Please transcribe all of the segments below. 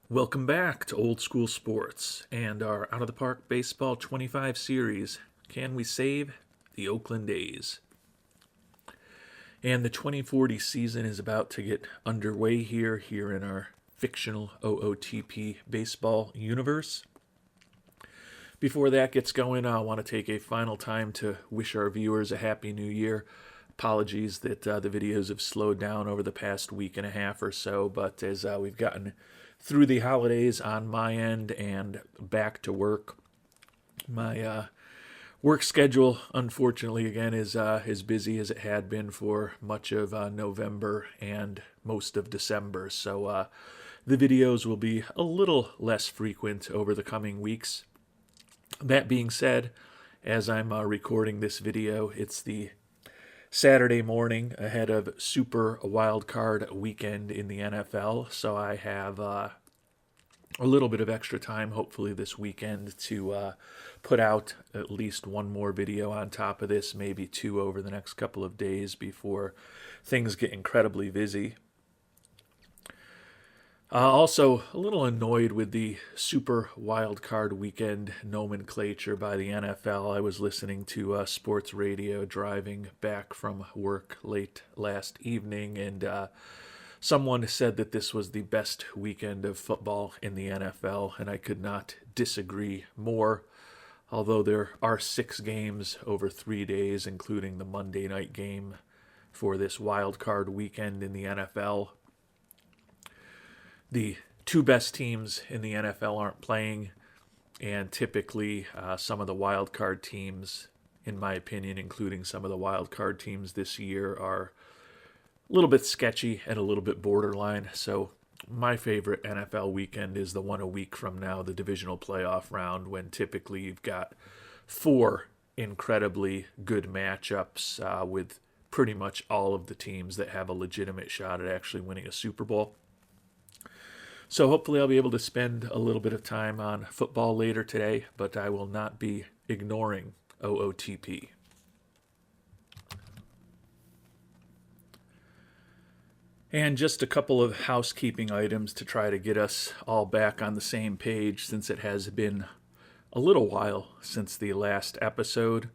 Welcome back to Old School Sports and our Out of the Park Baseball 25 series. Can we save the Oakland A's? And the 2040 season is about to get underway here in our fictional OOTP baseball universe. Before that gets going, I want to take a final time to wish our viewers a happy new year. Apologies that the videos have slowed down over the past week and a half or so, but as we've gotten through the holidays on my end and back to work, my work schedule, unfortunately, again, is as busy as it had been for much of November and most of December. So the videos will be a little less frequent over the coming weeks. That being said, as I'm recording this video, it's the Saturday morning ahead of Super Wild Card Weekend in the NFL, so I have a little bit of extra time, hopefully this weekend, to put out at least one more video on top of this, maybe two over the next couple of days before things get incredibly busy. Also, a little annoyed with the Super Wild Card Weekend nomenclature by the NFL. I was listening to sports radio driving back from work late last evening, and someone said that this was the best weekend of football in the NFL, and I could not disagree more. Although there are 6 games over 3 days, including the Monday night game for this wild card weekend in the NFL. The 2 best teams in the NFL aren't playing, and typically some of the wild card teams, in my opinion, including some of the wild card teams this year, are a little bit sketchy and a little bit borderline. So my favorite NFL weekend is the one a week from now, the divisional playoff round, when typically you've got 4 incredibly good matchups with pretty much all of the teams that have a legitimate shot at actually winning a Super Bowl. So hopefully I'll be able to spend a little bit of time on football later today, but I will not be ignoring OOTP. And just a couple of housekeeping items to try to get us all back on the same page, since it has been a little while since the last episode.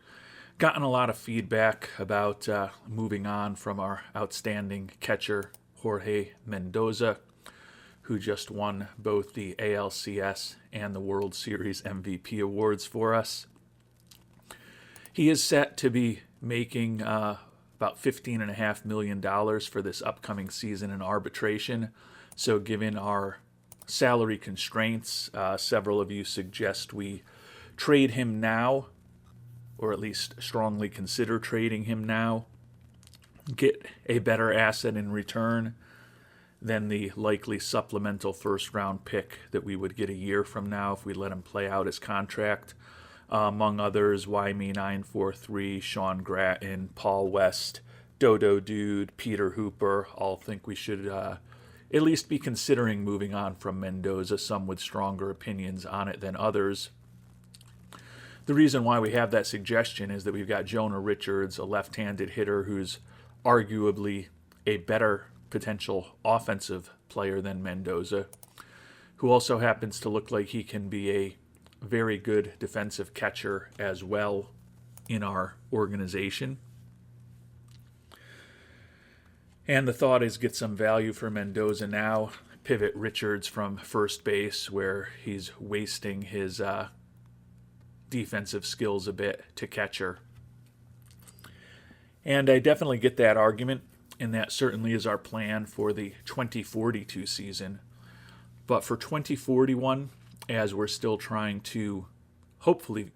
Gotten a lot of feedback about moving on from our outstanding catcher, Jorge Mendoza, who just won both the ALCS and the World Series MVP awards for us. He is set to be making about $15.5 million for this upcoming season in arbitration. So given our salary constraints, several of you suggest we trade him now, or at least strongly consider trading him now, get a better asset in return than the likely supplemental first-round pick that we would get a year from now if we let him play out his contract. Among others, YME943, Sean Gratton, Paul West, Dodo Dude, Peter Hooper, all think we should at least be considering moving on from Mendoza, some with stronger opinions on it than others. The reason why we have that suggestion is that we've got Jonah Richards, a left-handed hitter who's arguably a better potential offensive player than Mendoza, who also happens to look like he can be a very good defensive catcher as well in our organization. And the thought is get some value for Mendoza now, pivot Richards from first base, where he's wasting his defensive skills a bit, to catcher. And I definitely get that argument, and that certainly is our plan for the 2042 season. But for 2041, as we're still trying to hopefully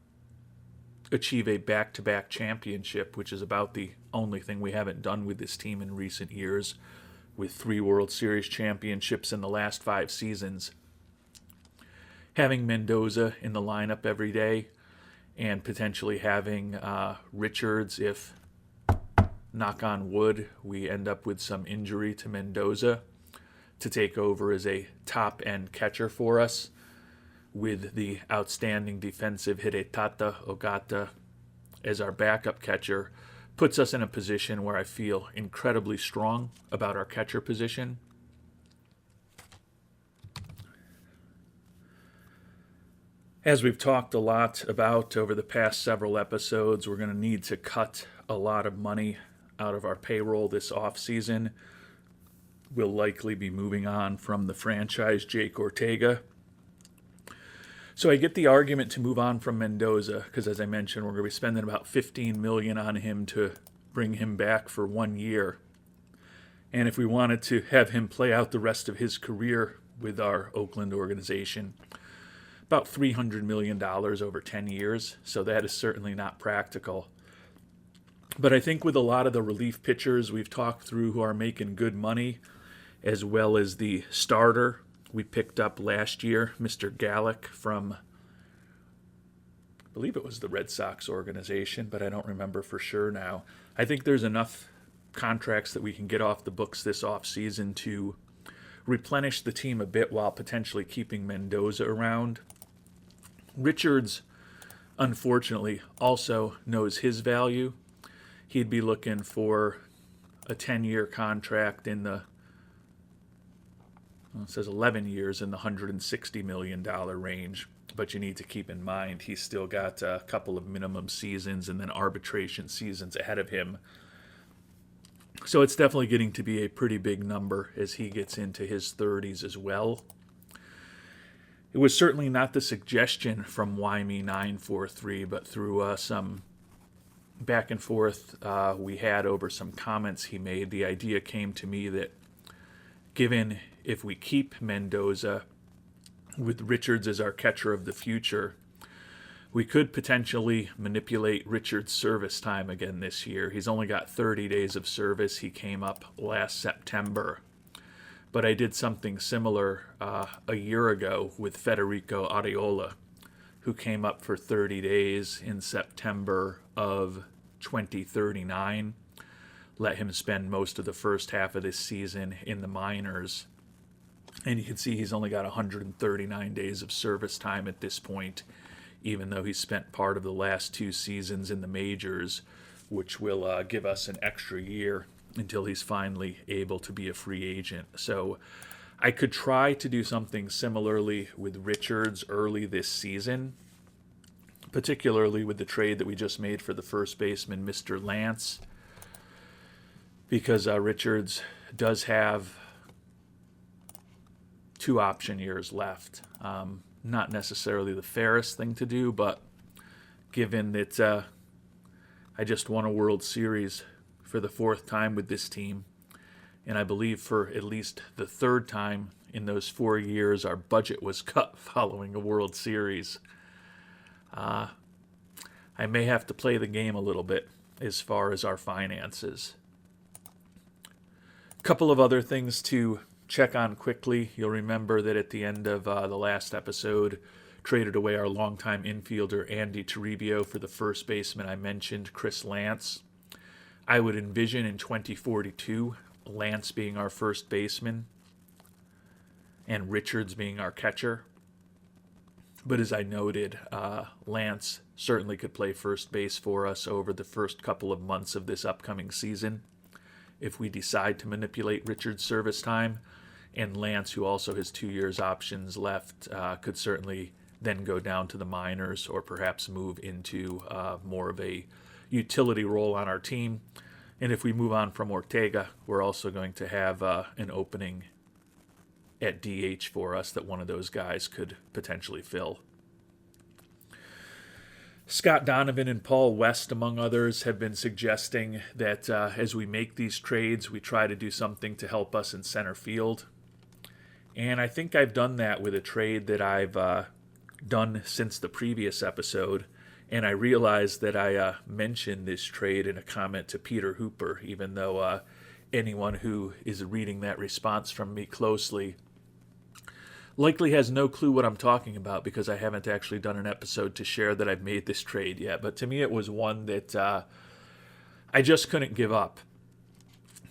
achieve a back-to-back championship, which is about the only thing we haven't done with this team in recent years, with 3 World Series championships in the last 5 seasons, having Mendoza in the lineup every day and potentially having Richards, if knock on wood, we end up with some injury to Mendoza, to take over as a top-end catcher for us, with the outstanding defensive Hidetaka Ogata as our backup catcher, puts us in a position where I feel incredibly strong about our catcher position. As we've talked a lot about over the past several episodes, we're going to need to cut a lot of money out of our payroll this offseason. We'll likely be moving on from the franchise Jake Ortega. So I get the argument to move on from Mendoza because, as I mentioned, we're going to be spending about $15 million on him to bring him back for 1 year. And if we wanted to have him play out the rest of his career with our Oakland organization, about $300 million over 10 years. So that is certainly not practical. But I think with a lot of the relief pitchers we've talked through who are making good money, as well as the starter we picked up last year, Mr. Gallick from, I believe it was the Red Sox organization, but I don't remember for sure now. I think there's enough contracts that we can get off the books this offseason to replenish the team a bit while potentially keeping Mendoza around. Richards, unfortunately, also knows his value. He'd be looking for a 10-year contract in the, well, it says 11 years in the $160 million range. But you need to keep in mind he's still got a couple of minimum seasons and then arbitration seasons ahead of him. So it's definitely getting to be a pretty big number as he gets into his 30s as well. It was certainly not the suggestion from YME943, but through some back and forth we had over some comments he made, the idea came to me that given if we keep Mendoza with Richards as our catcher of the future, we could potentially manipulate Richards' service time again this year. He's only got 30 days of service. He came up last September. But I did something similar a year ago with Federico Areola, who came up for 30 days in September of 2039. Let him spend most of the first half of this season in the minors. And you can see he's only got 139 days of service time at this point, even though he spent part of the last 2 seasons in the majors, which will give us an extra year until he's finally able to be a free agent. So I could try to do something similarly with Richards early this season, particularly with the trade that we just made for the first baseman, Mr. Lance, because Richards does have 2 option years left. Not necessarily the fairest thing to do, but given that I just won a World Series for the 4th time with this team, and I believe for at least the 3rd time in those 4 years our budget was cut following a World Series. I may have to play the game a little bit as far as our finances. A couple of other things to check on quickly. You'll remember that at the end of the last episode, traded away our longtime infielder Andy Toribio for the first baseman I mentioned, Chris Lance. I would envision in 2042 Lance being our first baseman and Richards being our catcher. But as I noted, Lance certainly could play first base for us over the first couple of months of this upcoming season if we decide to manipulate Richards' service time. And Lance, who also has 2 years options left, could certainly then go down to the minors or perhaps move into more of a utility role on our team. And if we move on from Ortega, we're also going to have an opening at DH for us that one of those guys could potentially fill. Scott Donovan and Paul West, among others, have been suggesting that as we make these trades, we try to do something to help us in center field. And I think I've done that with a trade that I've done since the previous episode. And I realized that I mentioned this trade in a comment to Peter Hooper, even though anyone who is reading that response from me closely likely has no clue what I'm talking about because I haven't actually done an episode to share that I've made this trade yet. But to me, it was one that I just couldn't give up.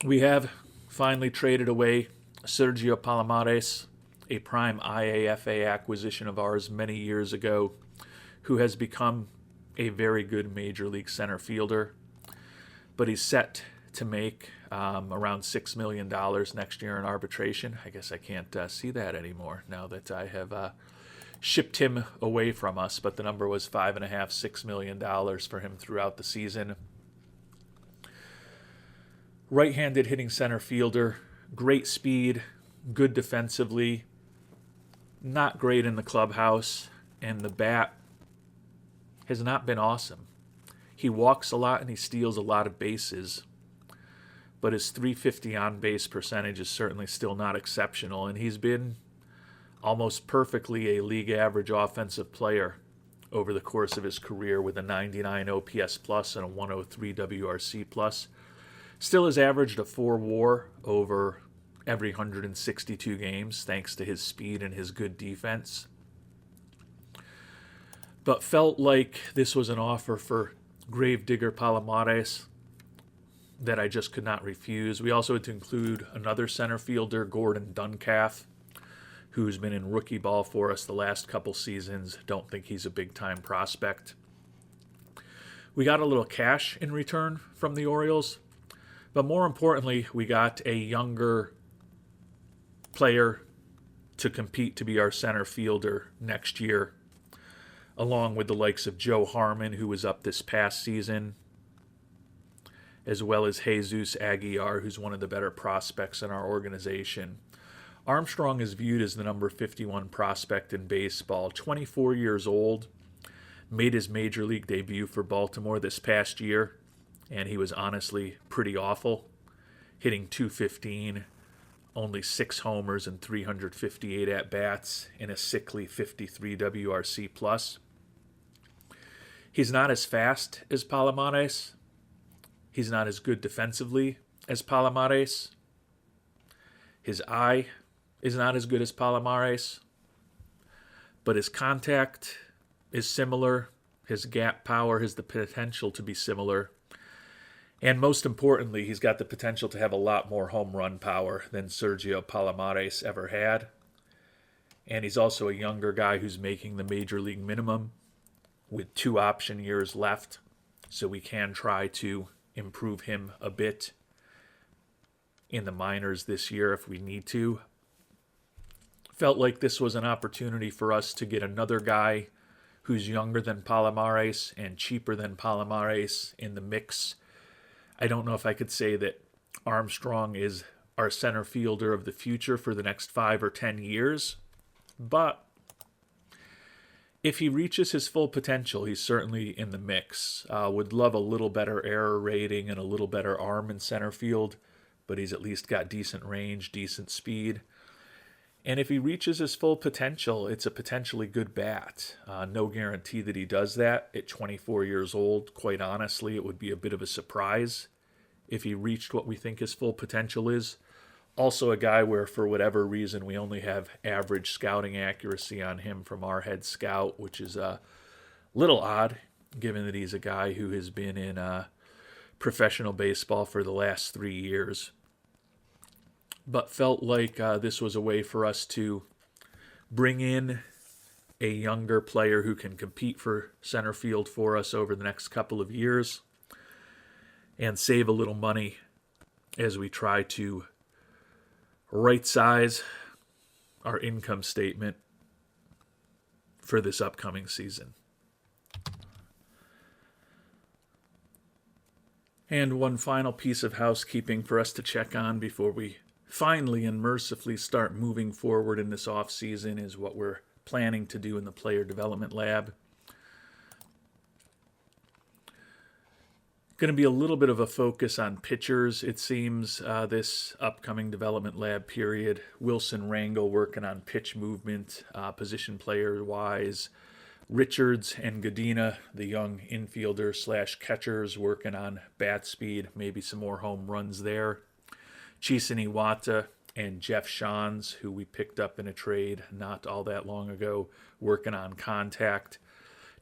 We have finally traded away Sergio Palomares, a prime IAFA acquisition of ours many years ago, who has become a very good major league center fielder. But he's set to make around $6 million next year in arbitration. I guess I can't see that anymore now that I have shipped him away from us, but the number was $5.5–6 million for him throughout the season. Right-handed hitting center fielder, great speed, good defensively, not great in the clubhouse, and the bat has not been awesome. He walks a lot and he steals a lot of bases, but his .350 on-base percentage is certainly still not exceptional, and he's been almost perfectly a league average offensive player over the course of his career with a 99 OPS plus and a 103 WRC plus. Still has averaged a 4 WAR over every 162 games thanks to his speed and his good defense. But felt like this was an offer for Gravedigger Palomares that I just could not refuse. We also had to include another center fielder, Gordon Duncalf, who's been in rookie ball for us the last couple seasons. Don't think he's a big-time prospect. We got a little cash in return from the Orioles, but more importantly, we got a younger player to compete to be our center fielder next year, along with the likes of Joe Harmon, who was up this past season, as well as Jesus Aguilar, who's one of the better prospects in our organization. Armstrong is viewed as the number 51 prospect in baseball, 24 years old, made his major league debut for Baltimore this past year, and he was honestly pretty awful, hitting .215, only 6 homers and 358 at-bats in a sickly 53 WRC plus. He's not as fast as Palomares. He's not as good defensively as Palomares. His eye is not as good as Palomares, but his contact is similar. His gap power has the potential to be similar. And most importantly, he's got the potential to have a lot more home run power than Sergio Palomares ever had. And he's also a younger guy who's making the major league minimum with 2 option years left. So we can try to improve him a bit in the minors this year if we need to. Felt like this was an opportunity for us to get another guy who's younger than Palomares and cheaper than Palomares in the mix. I don't know if I could say that Armstrong is our center fielder of the future for the next 5 or 10 years, but if he reaches his full potential, he's certainly in the mix. Would love a little better error rating and a little better arm in center field, but he's at least got decent range, decent speed. And if he reaches his full potential, it's a potentially good bat. No guarantee that he does that at 24 years old. Quite honestly, it would be a bit of a surprise if he reached what we think his full potential is. Also a guy where, for whatever reason, we only have average scouting accuracy on him from our head scout, which is a little odd, given that he's a guy who has been in professional baseball for the last 3 years. But felt like this was a way for us to bring in a younger player who can compete for center field for us over the next couple of years and save a little money as we try to right-size our income statement for this upcoming season. And one final piece of housekeeping for us to check on before we finally and mercifully start moving forward in this offseason is what we're planning to do in the player development lab. Going to be a little bit of a focus on pitchers, it seems, this upcoming development lab period. Wilson Rangel working on pitch movement, position player-wise. Richards and Godina, the young infielder / catchers, working on bat speed, maybe some more home runs there. Chisin Iwata and Jeff Shans, who we picked up in a trade not all that long ago, working on contact.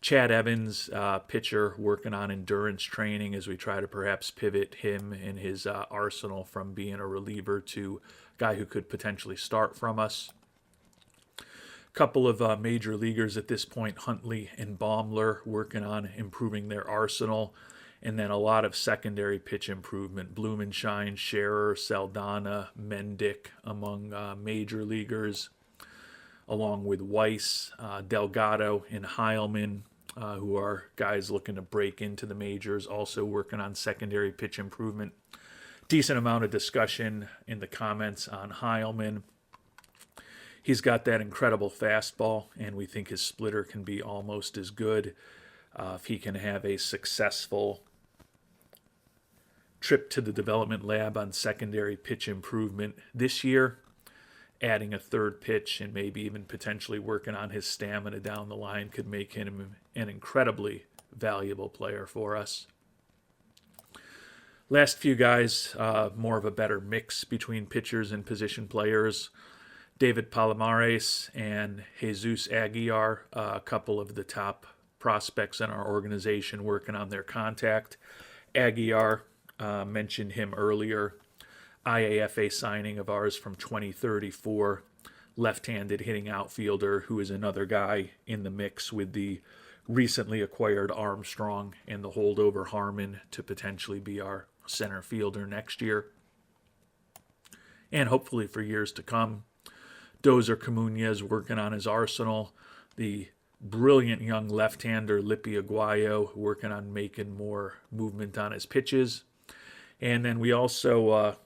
Chad Evans, pitcher, working on endurance training as we try to perhaps pivot him and his arsenal from being a reliever to a guy who could potentially start from us. Couple of major leaguers at this point, Huntley and Baumler, working on improving their arsenal. And then a lot of secondary pitch improvement. Blumenshine, Scherer, Saldana, Mendick among major leaguers. along with Weiss, Delgado, and Heilman, who are guys looking to break into the majors, also working on secondary pitch improvement. Decent amount of discussion in the comments on Heilman. He's got that incredible fastball, and we think his splitter can be almost as good if he can have a successful trip to the development lab on secondary pitch improvement this year, adding a third pitch and maybe even potentially working on his stamina down the line could make him an incredibly valuable player for us. Last few guys, more of a better mix between pitchers and position players. David Palomares and Jesus Aguiar, a couple of the top prospects in our organization working on their contact. Aguiar, mentioned him earlier, IAFA signing of ours from 2034, left-handed hitting outfielder who is another guy in the mix with the recently acquired Armstrong and the holdover Harmon to potentially be our center fielder next year and hopefully for years to come. Dozer Camunez working on his arsenal. The brilliant young left-hander Lippy Aguayo working on making more movement on his pitches. And then we also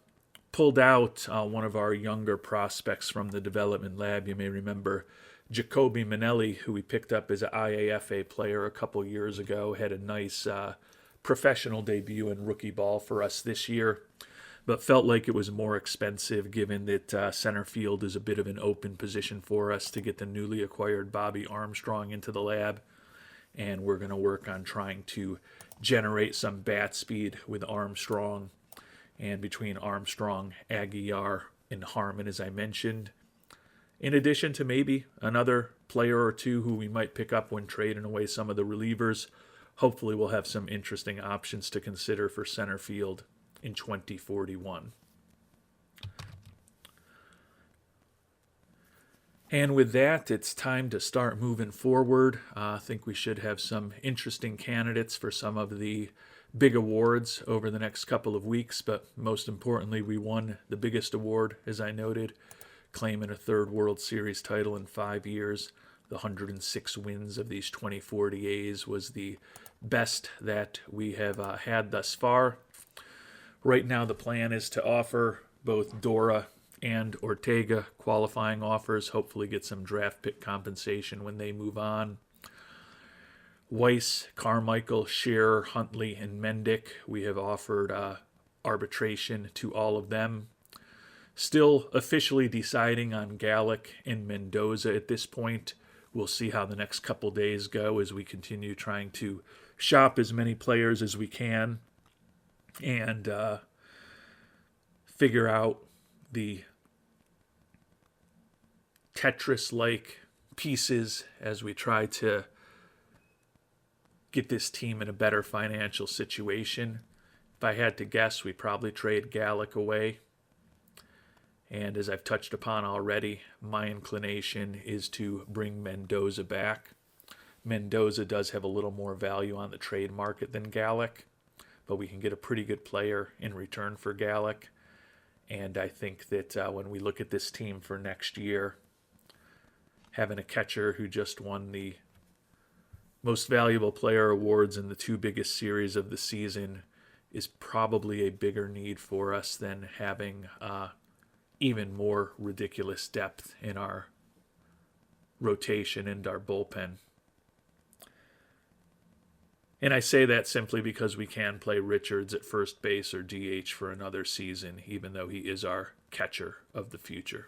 pulled out one of our younger prospects from the development lab. You may remember Jacoby Manelli, who we picked up as an IAFA player a couple years ago, had a nice professional debut in rookie ball for us this year, but felt like it was more expensive given that center field is a bit of an open position for us to get the newly acquired Bobby Armstrong into the lab. And we're going to work on trying to generate some bat speed with Armstrong. And between Armstrong, Aguiar, and Harmon, as I mentioned, in addition to maybe another player or two who we might pick up when trading away some of the relievers, hopefully we'll have some interesting options to consider for center field in 2041. And with that, it's time to start moving forward. I think we should have some interesting candidates for some of the big awards over the next couple of weeks, but most importantly, we won the biggest award, as I noted, claiming a third World Series title in 5 years. The 106 wins of these 2040 A's was the best that we have had thus far. Right now, the plan is to offer both Dora and Ortega qualifying offers, hopefully get some draft pick compensation when they move on. Weiss, Carmichael, Scherer, Huntley, and Mendick, we have offered arbitration to all of them. Still officially deciding on Gallick and Mendoza at this point. We'll see how the next couple days go as we continue trying to shop as many players as we can and figure out the Tetris-like pieces as we try to get this team in a better financial situation. If I had to guess, we probably trade Gallick away. And as I've touched upon already, my inclination is to bring Mendoza back. Mendoza does have a little more value on the trade market than Gallick, but we can get a pretty good player in return for Gallick. And I think that when we look at this team for next year, having a catcher who just won the most valuable player awards in the two biggest series of the season is probably a bigger need for us than having even more ridiculous depth in our rotation and our bullpen. And I say that simply because we can play Richards at first base or DH for another season, even though he is our catcher of the future.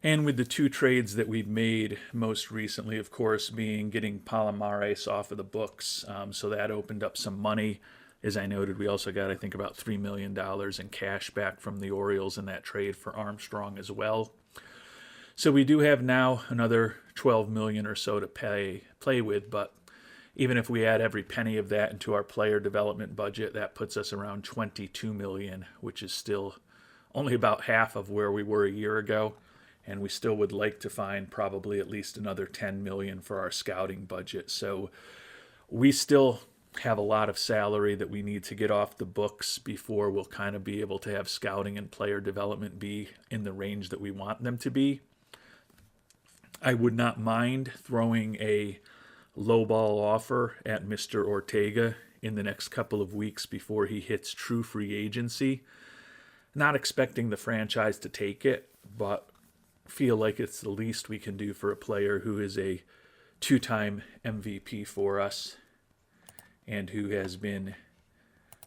And with the two trades that we've made most recently, of course, being getting Palomares off of the books, so that opened up some money. As I noted, we also got, I think, about $3 million in cash back from the Orioles in that trade for Armstrong as well. So we do have now another $12 million or so to play with, but even if we add every penny of that into our player development budget, that puts us around $22 million, which is still only about half of where we were a year ago. And we still would like to find probably at least another $10 million for our scouting budget. So we still have a lot of salary that we need to get off the books before we'll kind of be able to have scouting and player development be in the range that we want them to be. I would not mind throwing a lowball offer at Mr. Ortega in the next couple of weeks before he hits true free agency. Not expecting the franchise to take it, but feel like it's the least we can do for a player who is a two-time MVP for us and who has been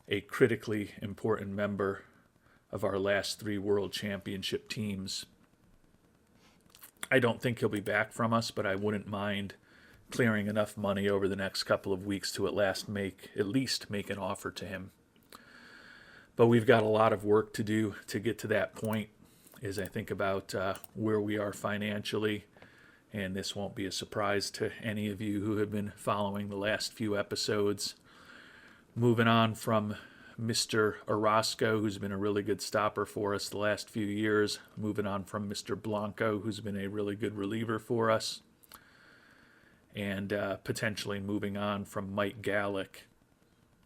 a critically important member of our last 3 World Championship teams. I don't think he'll be back from us, but I wouldn't mind clearing enough money over the next couple of weeks to at least make an offer to him. But we've got a lot of work to do to get to that point as I think about where we are financially. And this won't be a surprise to any of you who have been following the last few episodes. Moving on from Mr. Orozco, who's been a really good stopper for us the last few years. Moving on from Mr. Blanco, who's been a really good reliever for us. And potentially moving on from Mike Gallick,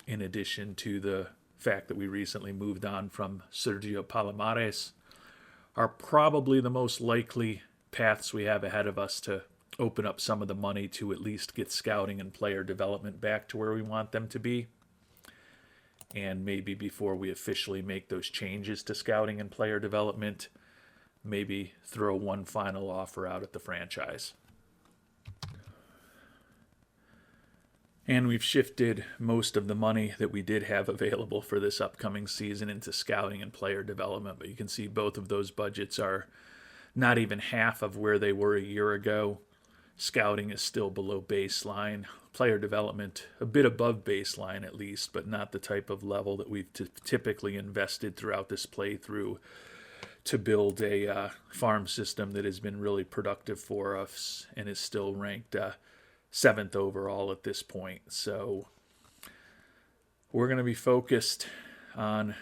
in addition to the fact that we recently moved on from Sergio Palomares, are probably the most likely paths we have ahead of us to open up some of the money to at least get scouting and player development back to where we want them to be. And maybe before we officially make those changes to scouting and player development, maybe throw one final offer out at the franchise. And we've shifted most of the money that we did have available for this upcoming season into scouting and player development. But you can see both of those budgets are not even half of where they were a year ago. Scouting is still below baseline. Player development a bit above baseline at least, but not the type of level that we've typically invested throughout this playthrough to build a farm system that has been really productive for us and is still ranked 7th overall at this point. So we're going to be focused on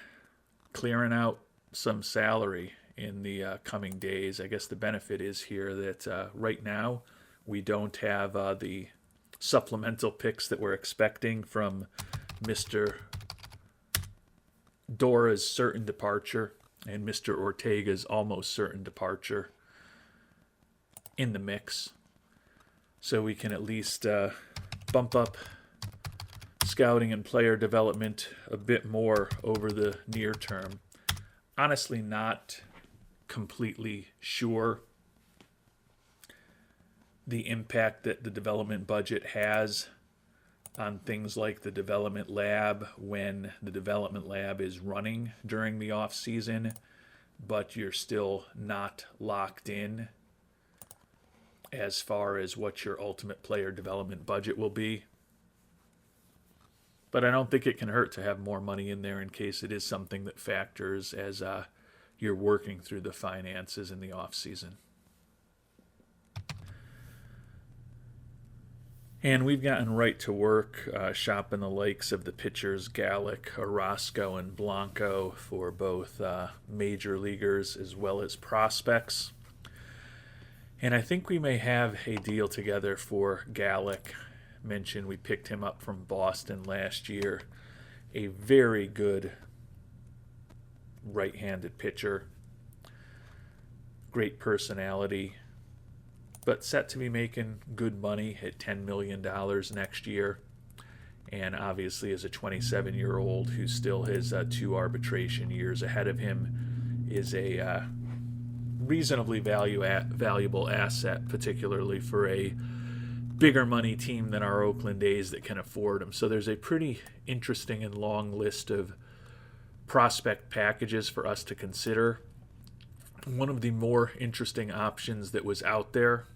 clearing out some salary in the coming days. I guess the benefit is here that right now we don't have the supplemental picks that we're expecting from Mr. Dora's certain departure and Mr. Ortega's almost certain departure in the mix. So we can at least bump up scouting and player development a bit more over the near term. Honestly, not completely sure the impact that the development budget has on things like the development lab when the development lab is running during the off season, but you're still not locked in as far as what your ultimate player development budget will be. But I don't think it can hurt to have more money in there in case it is something that factors as you're working through the finances in the off season. And we've gotten right to work shopping the likes of the pitchers Gallick, Orozco, and Blanco for both major leaguers as well as prospects. And I think we may have a deal together for Gallick. Mentioned we picked him up from Boston last year. A very good right-handed pitcher. Great personality. But set to be making good money at $10 million next year. And obviously as a 27-year-old who still has 2 arbitration years ahead of him is a reasonably valuable asset, particularly for a bigger money team than our Oakland A's that can afford him. So there's a pretty interesting and long list of prospect packages for us to consider. One of the more interesting options that was out there,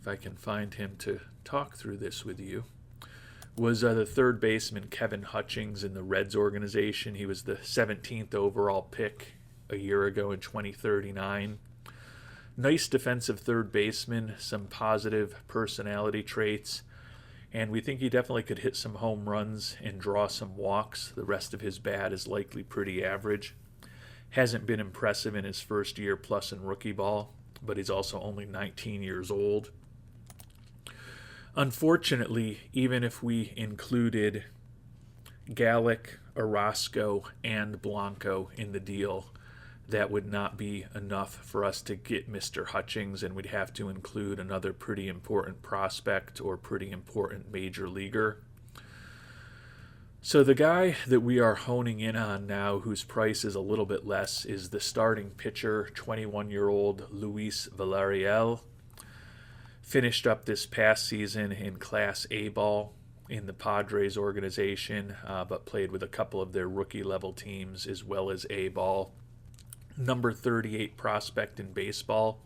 if I can find him to talk through this with you, was the third baseman Kevin Hutchings in the Reds organization. He was the 17th overall pick a year ago in 2039. Nice defensive third baseman, some positive personality traits, and we think he definitely could hit some home runs and draw some walks. The rest of his bat is likely pretty average. Hasn't been impressive in his first year plus in rookie ball, but he's also only 19 years old. Unfortunately, even if we included Gallic, Orozco, and Blanco in the deal, that would not be enough for us to get Mr. Hutchings, and we'd have to include another pretty important prospect or pretty important major leaguer. So the guy that we are honing in on now, whose price is a little bit less, is the starting pitcher, 21-year-old Luis Villarreal. Finished up this past season in Class A ball in the Padres organization, but played with a couple of their rookie-level teams as well as A ball. Number 38 prospect in baseball.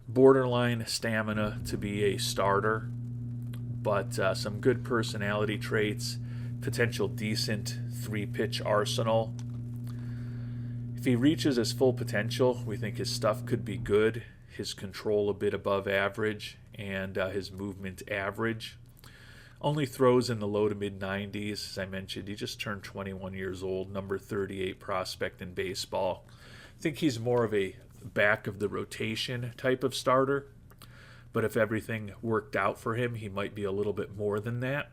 Borderline stamina to be a starter, but some good personality traits, potential decent 3-pitch arsenal. If he reaches his full potential, we think his stuff could be good, his control a bit above average, and his movement average. Only throws in the low to mid-90s. As I mentioned, he just turned 21 years old, number 38 prospect in baseball. I think he's more of a back of the rotation type of starter, but if everything worked out for him, he might be a little bit more than that,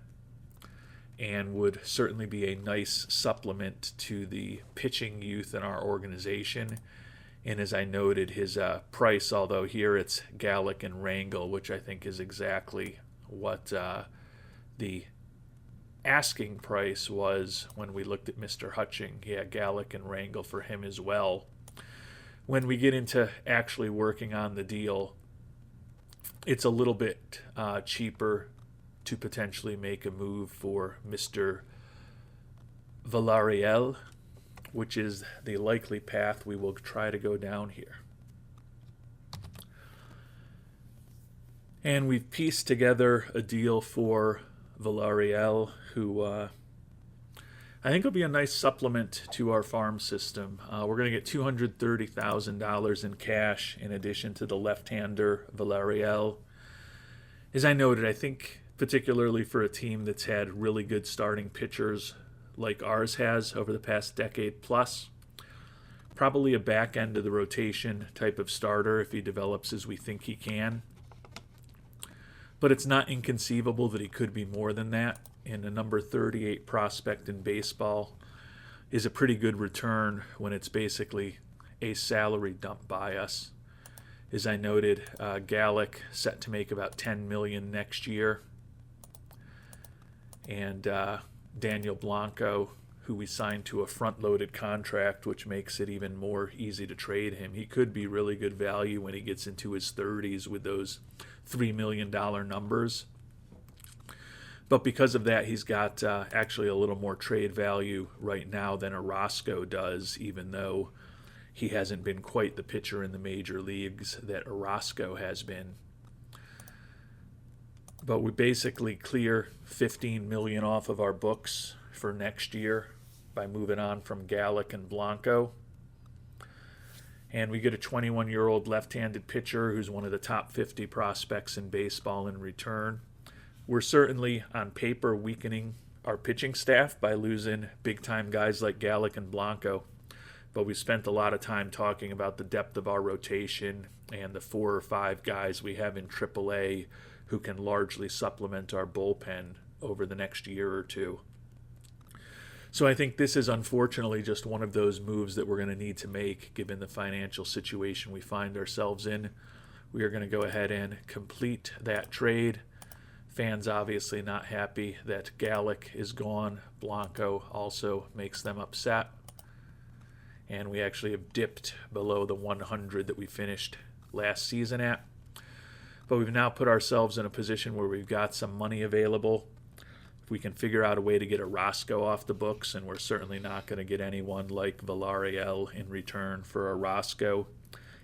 and would certainly be a nice supplement to the pitching youth in our organization. And as I noted, his price, although here it's Gallic and Rangel, which I think is exactly what the asking price was when we looked at Mr. Hutching. Yeah, Gallic and Rangel for him as well. When we get into actually working on the deal, it's a little bit cheaper to potentially make a move for Mr. Villarreal, which is the likely path we will try to go down here. And we've pieced together a deal for Villarreal, who I think will be a nice supplement to our farm system. We're going to get $230,000 in cash in addition to the left-hander Villarreal. As I noted, I think particularly for a team that's had really good starting pitchers like ours has over the past decade plus, probably a back end of the rotation type of starter if he develops as we think he can. But it's not inconceivable that he could be more than that. And a number 38 prospect in baseball is a pretty good return when it's basically a salary dump by us. As I noted, Gallic set to make about $10 million next year. And Daniel Blanco, who we signed to a front-loaded contract, which makes it even more easy to trade him. He could be really good value when he gets into his 30s with those $3 million numbers. But because of that, he's got actually a little more trade value right now than Orozco does, even though he hasn't been quite the pitcher in the major leagues that Orozco has been. But we basically clear $15 million off of our books for next year by moving on from Gallic and Blanco. And we get a 21-year-old left-handed pitcher who's one of the top 50 prospects in baseball in return. We're certainly, on paper, weakening our pitching staff by losing big-time guys like Gallic and Blanco. But we spent a lot of time talking about the depth of our rotation and the 4 or 5 guys we have in AAA who can largely supplement our bullpen over the next year or two. So I think this is unfortunately just one of those moves that we're going to need to make given the financial situation we find ourselves in. We are going to go ahead and complete that trade. Fans obviously not happy that Gallic is gone. Blanco also makes them upset. And we actually have dipped below the 100 that we finished last season at. But we've now put ourselves in a position where we've got some money available. If we can figure out a way to get Orozco off the books, and we're certainly not going to get anyone like Villarreal in return for Orozco.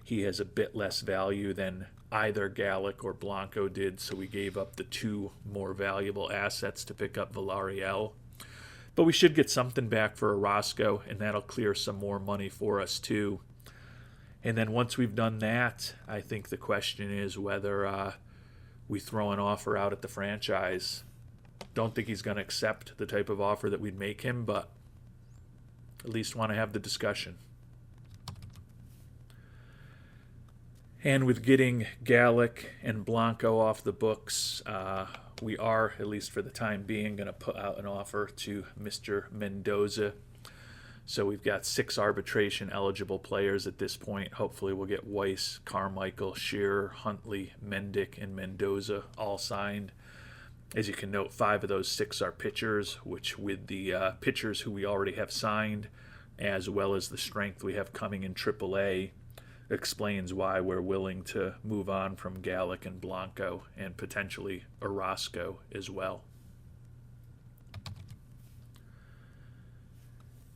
He has a bit less value than either Gallic or Blanco did, so we gave up the 2 more valuable assets to pick up Villarreal. But we should get something back for Orozco, and that'll clear some more money for us too. And then once we've done that, I think the question is whether we throw an offer out at the franchise. Don't think he's going to accept the type of offer that we'd make him, but at least want to have the discussion. And with getting Gallic and Blanco off the books, we are, at least for the time being, going to put out an offer to Mr. Mendoza. So we've got 6 arbitration eligible players at this point. Hopefully we'll get Weiss, Carmichael, Shearer, Huntley, Mendick, and Mendoza all signed. As you can note, 5 of those 6 are pitchers, which with the pitchers who we already have signed, as well as the strength we have coming in AAA, explains why we're willing to move on from Gallic and Blanco and potentially Orozco as well.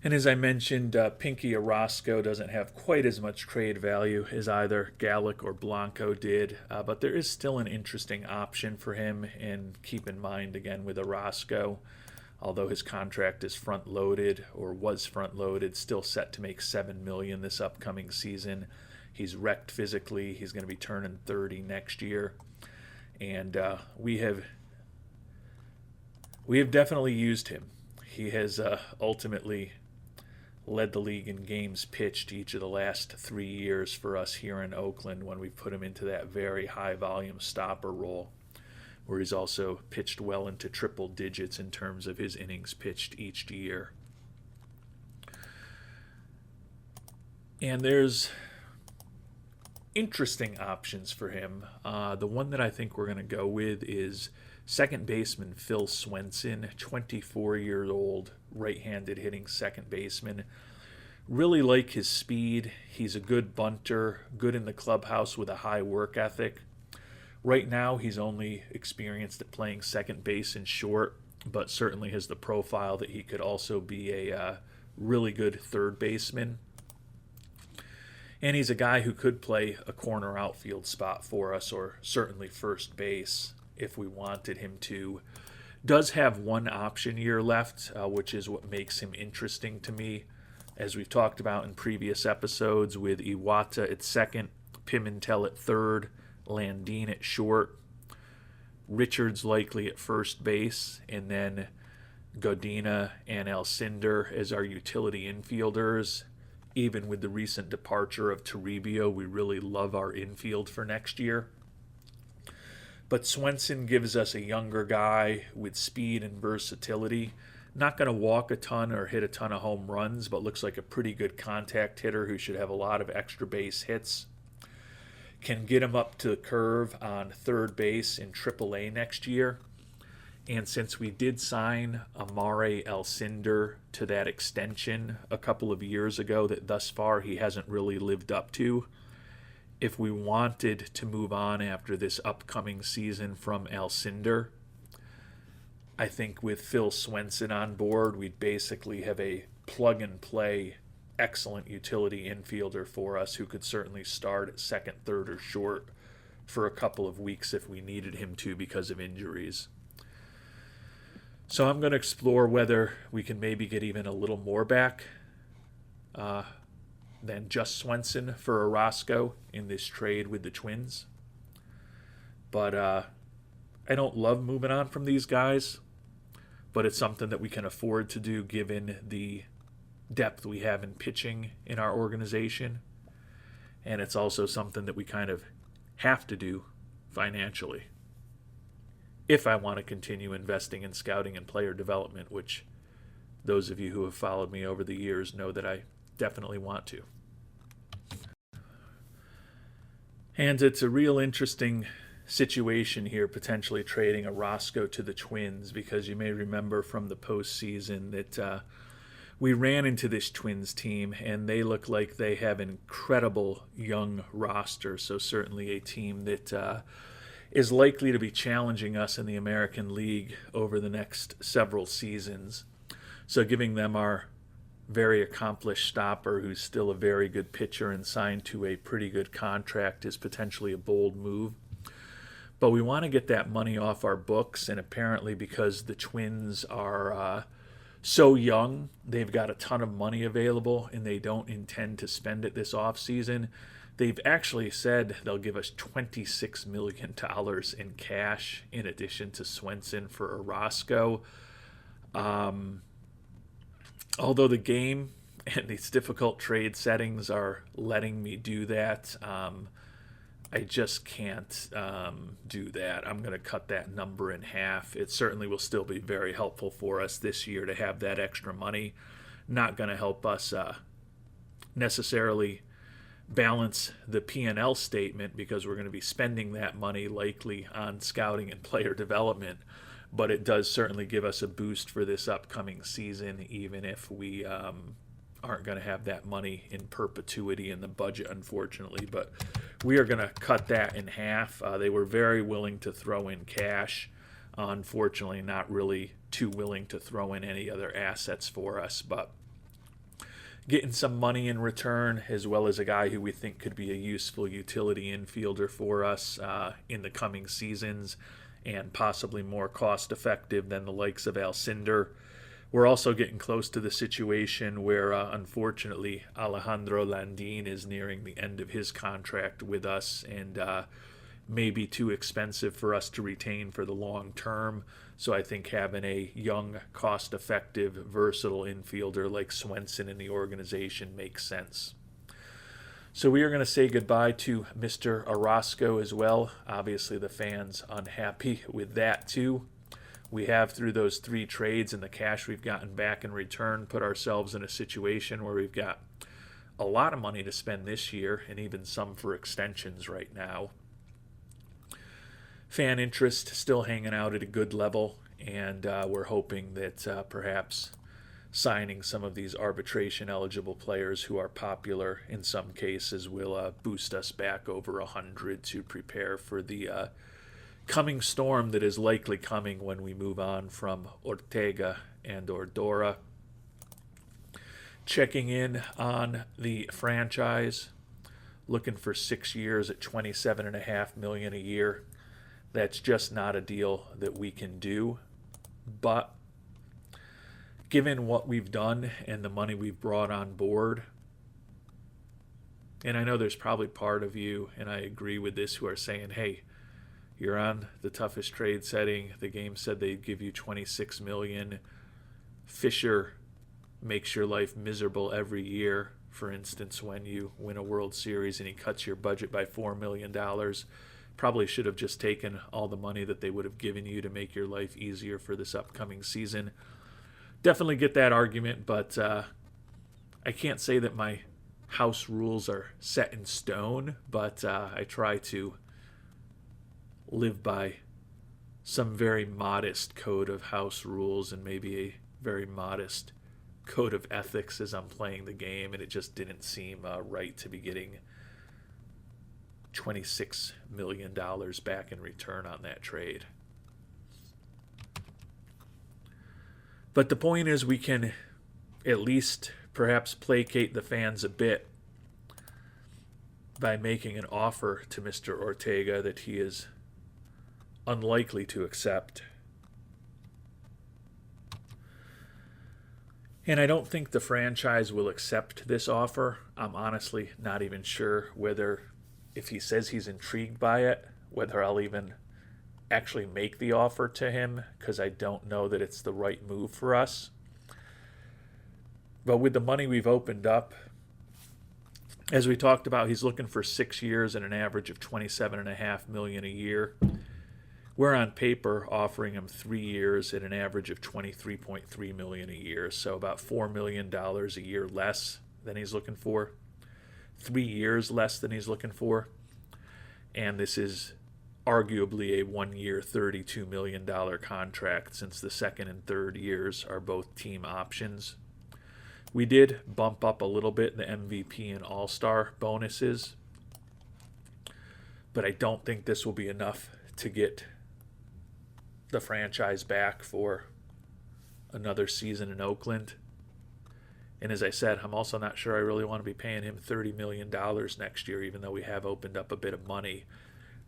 And as I mentioned, Pinky Orozco doesn't have quite as much trade value as either Gallic or Blanco did, but there is still an interesting option for him. And keep in mind, again, with Orozco, although his contract is front-loaded or was front-loaded, still set to make $7 million this upcoming season. He's wrecked physically. He's going to be turning 30 next year. And we have definitely used him. He has ultimately led the league in games pitched each of the last 3 years for us here in Oakland when we put him into that very high volume stopper role, where he's also pitched well into triple digits in terms of his innings pitched each year. And there's interesting options for him. The one that I think we're going to go with is second baseman Phil Swenson, 24 years old, right-handed hitting second baseman. Really like his speed. He's a good bunter, good in the clubhouse with a high work ethic. Right now, he's only experienced at playing second base and short, but certainly has the profile that he could also be a really good third baseman. And he's a guy who could play a corner outfield spot for us, or certainly first base if we wanted him to. Does have one option year left, which is what makes him interesting to me. As we've talked about in previous episodes, with Iwata at second, Pimentel at third, Landine at short, Richards likely at first base, and then Godina and Alcindor as our utility infielders. Even with the recent departure of Toribio, we really love our infield for next year. But Swenson gives us a younger guy with speed and versatility. Not going to walk a ton or hit a ton of home runs, but looks like a pretty good contact hitter who should have a lot of extra base hits. Can get him up to the curve on third base in AAA next year. And since we did sign Amare Alcindor to that extension a couple of years ago that thus far he hasn't really lived up to, if we wanted to move on after this upcoming season from Alcindor, I think with Phil Swenson on board, we'd basically have a plug-and-play excellent utility infielder for us who could certainly start at second, third, or short for a couple of weeks if we needed him to because of injuries. So I'm going to explore whether we can maybe get even a little more back than just Swenson for Orozco in this trade with the Twins. But I don't love moving on from these guys, but it's something that we can afford to do given the depth we have in pitching in our organization. And it's also something that we kind of have to do financially if I want to continue investing in scouting and player development, which those of you who have followed me over the years know that I definitely want to. And it's a real interesting situation here, potentially trading Orozco to the Twins, because you may remember from the postseason that we ran into this Twins team, and they look like they have an incredible young roster, so certainly a team that is likely to be challenging us in the American League over the next several seasons. So giving them our very accomplished stopper, who's still a very good pitcher and signed to a pretty good contract, is potentially a bold move. But we want to get that money off our books, and apparently because the Twins are so young, they've got a ton of money available, and they don't intend to spend it this offseason. They've actually said they'll give us $26 million in cash in addition to Swenson for Orozco. Although the game and these difficult trade settings are letting me do that, I just can't do that. I'm going to cut that number in half. It certainly will still be very helpful for us this year to have that extra money. Not going to help us necessarily balance the P&L statement because we're going to be spending that money likely on scouting and player development, but it does certainly give us a boost for this upcoming season, even if we aren't going to have that money in perpetuity in the budget, unfortunately. But we are going to cut that in half. They were very willing to throw in cash. Unfortunately, not really too willing to throw in any other assets for us, but getting some money in return, as well as a guy who we think could be a useful utility infielder for us in the coming seasons, and possibly more cost-effective than the likes of Alcindor. We're also getting close to the situation where, unfortunately, Alejandro Landin is nearing the end of his contract with us, and may be too expensive for us to retain for the long term. So I think having a young, cost-effective, versatile infielder like Swenson in the organization makes sense. So we are going to say goodbye to Mr. Orozco as well. Obviously, the fans unhappy with that too. We have, through those 3 trades and the cash we've gotten back in return, put ourselves in a situation where we've got a lot of money to spend this year, and even some for extensions right now. Fan interest still hanging out at a good level, and we're hoping that perhaps signing some of these arbitration-eligible players who are popular in some cases will boost us back over 100 to prepare for the coming storm that is likely coming when we move on from Ortega and Ordora. Checking in on the franchise, looking for 6 years at $27.5 million a year. That's just not a deal that we can do. But given what we've done and the money we've brought on board, and I know there's probably part of you, and I agree with this, who are saying, hey, you're on the toughest trade setting. The game said they'd give you $26 million. Fisher makes your life miserable every year. For instance, when you win a World Series and he cuts your budget by $4 million, probably should have just taken all the money that they would have given you to make your life easier for this upcoming season. Definitely get that argument, but I can't say that my house rules are set in stone, but I try to live by some very modest code of house rules and maybe a very modest code of ethics as I'm playing the game, and it just didn't seem right to be getting $26 million back in return on that trade. But the point is, we can at least perhaps placate the fans a bit by making an offer to Mr. Ortega that he is unlikely to accept. And I don't think the franchise will accept this offer. I'm honestly not even sure whether, if he says he's intrigued by it, whether I'll even actually make the offer to him, because I don't know that it's the right move for us. But with the money we've opened up, as we talked about, he's looking for 6 years and an average of $27.5 million a year. We're on paper offering him 3 years at an average of $23.3 million a year, so about $4 million a year less than he's looking for. 3 years less than he's looking for. And this is arguably a 1-year, $32 million contract, since the second and third years are both team options. We did bump up a little bit the MVP and All-Star bonuses, but I don't think this will be enough to get the franchise back for another season in Oakland. And as I said, I'm also not sure I really want to be paying him $30 million next year, even though we have opened up a bit of money.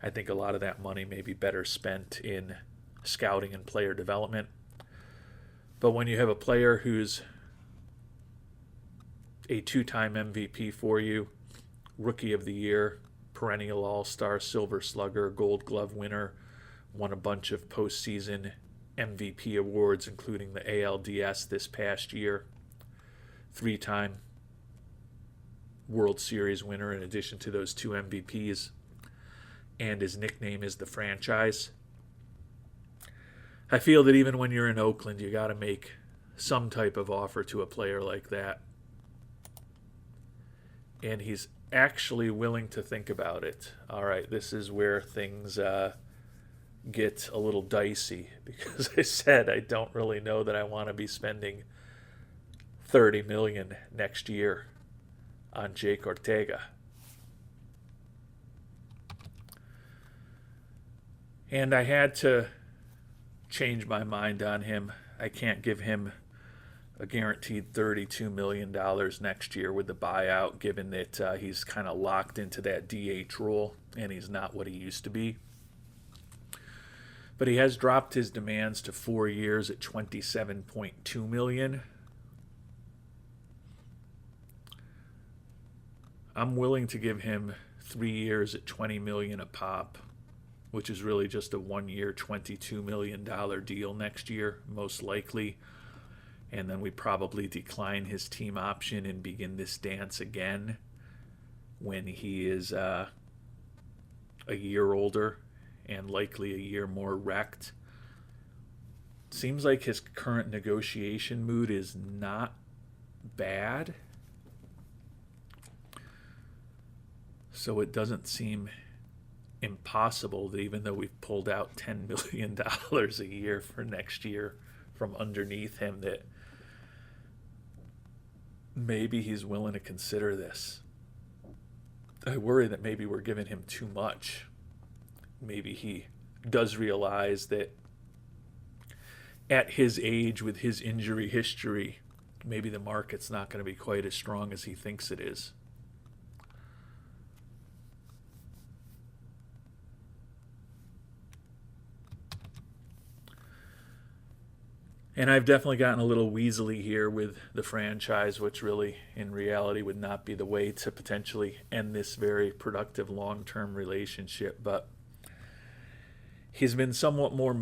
I think a lot of that money may be better spent in scouting and player development. But when you have a player who's a 2-time MVP for you, Rookie of the Year, perennial All-Star, Silver Slugger, Gold Glove winner, won a bunch of postseason MVP awards, including the ALDS this past year, 3-time World Series winner in addition to those 2 MVPs. and his nickname is the franchise. I feel that even when you're in Oakland, you got to make some type of offer to a player like that. And he's actually willing to think about it. All right, this is where things get a little dicey, because I said I don't really know that I want to be spending $30 million next year on Jake Ortega. And I had to change my mind on him. I can't give him a guaranteed $32 million next year with the buyout, given that he's kind of locked into that DH role and he's not what he used to be. But he has dropped his demands to 4 years at $27.2 million. I'm willing to give him 3 years at $20 million a pop, which is really just a 1 year, $22 million deal next year, most likely. And then we probably decline his team option and begin this dance again when he is a year older and likely a year more wrecked. Seems like his current negotiation mood is not bad. So it doesn't seem impossible that even though we've pulled out $10 million a year for next year from underneath him, that maybe he's willing to consider this. I worry that maybe we're giving him too much. Maybe he does realize that at his age, with his injury history, maybe the market's not going to be quite as strong as he thinks it is. And I've definitely gotten a little weaselly here with the franchise, which really, in reality, would not be the way to potentially end this very productive long-term relationship. But he's been somewhat more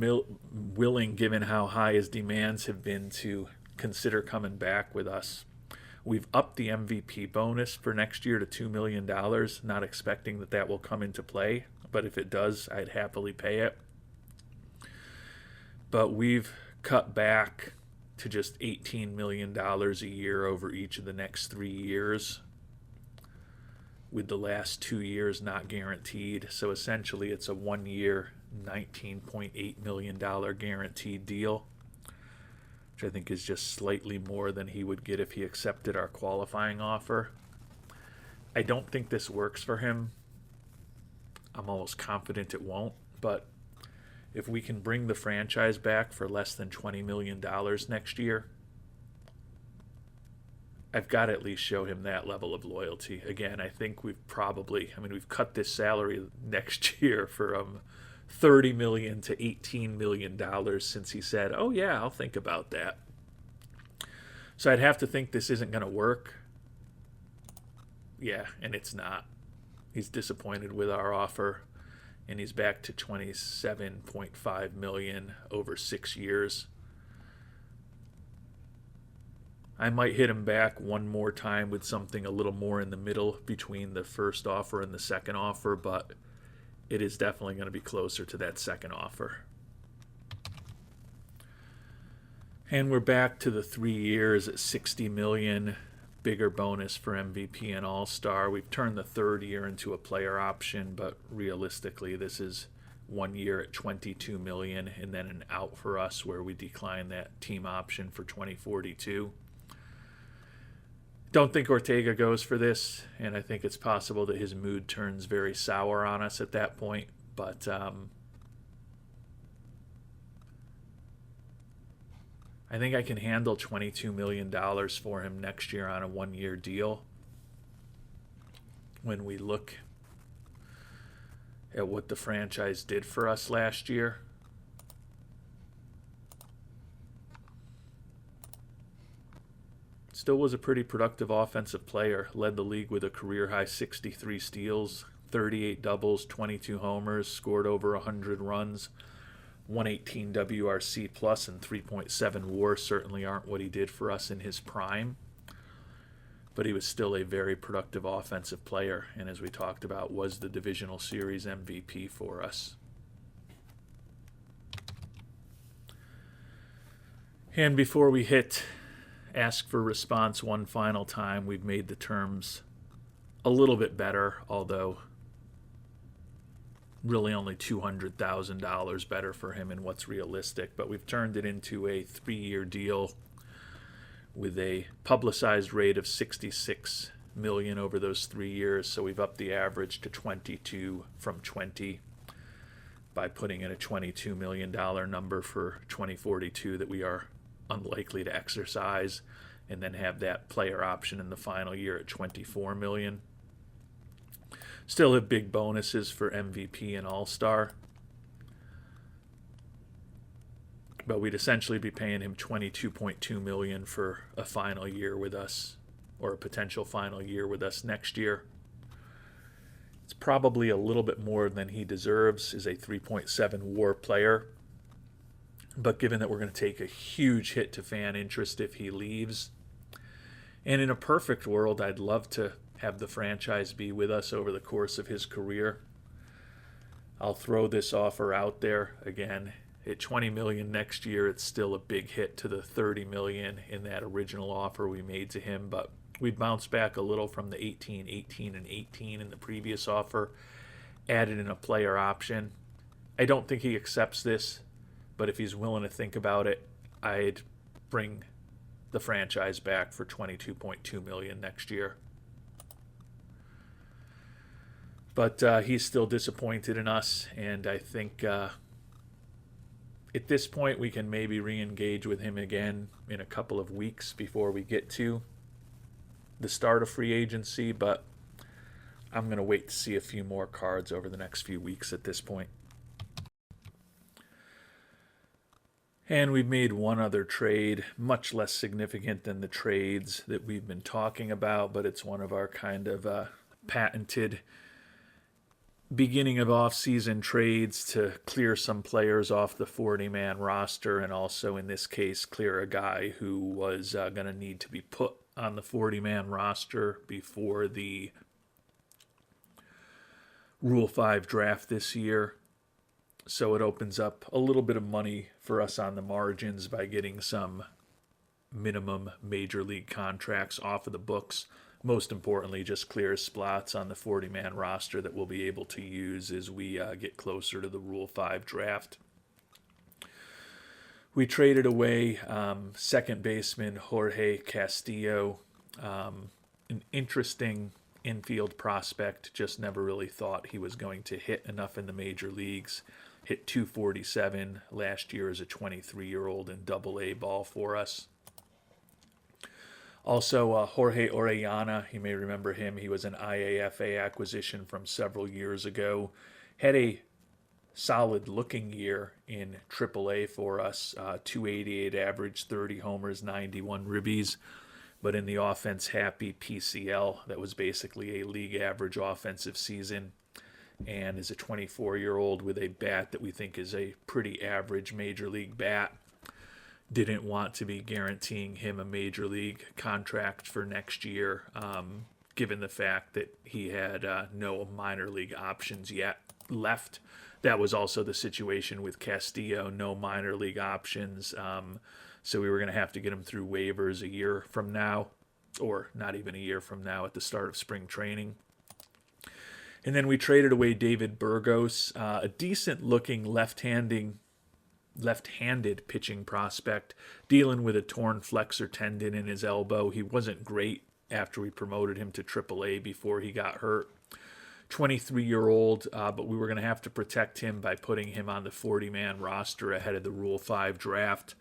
willing, given how high his demands have been, to consider coming back with us. We've upped the MVP bonus for next year to $2 million, not expecting that that will come into play. But if it does, I'd happily pay it. But we've cut back to just $18 million a year over each of the next 3 years, with the last 2 years not guaranteed. So essentially it's a 1 year, $19.8 million guaranteed deal, which I think is just slightly more than he would get if he accepted our qualifying offer. I don't think this works for him. I'm almost confident it won't, but if we can bring the franchise back for less than $20 million next year, I've got to at least show him that level of loyalty. Again, I think we've cut this salary next year from $30 million to $18 million since he said, oh yeah, I'll think about that. So I'd have to think this isn't going to work. Yeah, and it's not. He's disappointed with our offer, and he's back to $27.5 million over 6 years. I might hit him back one more time with something a little more in the middle between the first offer and the second offer, but it is definitely going to be closer to that second offer. And we're back to the 3 years at $60 million, bigger bonus for MVP and All-Star. We've turned the third year into a player option, but realistically this is 1 year at $22 million and then an out for us where we decline that team option for 2042. Don't think Ortega goes for this, and I think it's possible that his mood turns very sour on us at that point, but I think I can handle $22 million for him next year on a 1 year deal. When we look at what the franchise did for us last year, still was a pretty productive offensive player. Led the league with a career-high 63 steals, 38 doubles, 22 homers, scored over 100 runs, 118 WRC plus, and 3.7 WAR. Certainly aren't what he did for us in his prime. but he was still a very productive offensive player, and as we talked about, was the Divisional Series MVP for us. And before we hit ask for response one final time, we've made the terms a little bit better, although really only $200,000 better for him in what's realistic. But we've turned it into a 3-year deal with a publicized rate of $66 million over those 3 years. So we've upped the average to 22 from 20 by putting in a $22 million number for 2042 that we are unlikely to exercise, and then have that player option in the final year at $24 million. Still have big bonuses for MVP and All-Star, but we'd essentially be paying him $22.2 million for a final year with us, or a potential final year with us next year. It's probably a little bit more than he deserves as a 3.7 WAR player, but given that we're going to take a huge hit to fan interest if he leaves, and in a perfect world, I'd love to have the franchise be with us over the course of his career. I'll throw this offer out there again. At $20 million next year, it's still a big hit to the $30 million in that original offer we made to him, but we'd bounce back a little from the 18, 18, and 18 in the previous offer, added in a player option. I don't think he accepts this, but if he's willing to think about it, I'd bring the franchise back for $22.2 million next year. But he's still disappointed in us, and I think at this point we can maybe re-engage with him again in a couple of weeks before we get to the start of free agency, but I'm going to wait to see a few more cards over the next few weeks at this point. And we've made one other trade, much less significant than the trades that we've been talking about, but it's one of our kind of patented beginning of off-season trades to clear some players off the 40-man roster, and also in this case clear a guy who was going to need to be put on the 40-man roster before the Rule 5 draft this year. So it opens up a little bit of money for us on the margins by getting some minimum major league contracts off of the books. Most importantly, just clears spots on the 40-man roster that we'll be able to use as we get closer to the Rule 5 draft. We traded away second baseman Jorge Castillo, an interesting infield prospect. Just never really thought he was going to hit enough in the major leagues. Hit .247 last year as a 23-year-old in Double-A ball for us. Also, Jorge Orellana, you may remember him. He was an IAFA acquisition from several years ago. Had a solid-looking year in Triple-A for us. 288 average, 30 homers, 91 ribbies. But in the offense-happy PCL, that was basically a league average offensive season. And is a 24-year-old with a bat that we think is a pretty average major league bat. Didn't want to be guaranteeing him a major league contract for next year, given the fact that he had no minor league options yet left. That was also the situation with Castillo, no minor league options. So we were going to have to get him through waivers a year from now, or not even a year from now at the start of spring training. And then we traded away David Burgos, a decent-looking left-handed pitching prospect, dealing with a torn flexor tendon in his elbow. He wasn't great after we promoted him to AAA before he got hurt. 23-year-old, but we were going to have to protect him by putting him on the 40-man roster ahead of the Rule 5 draft.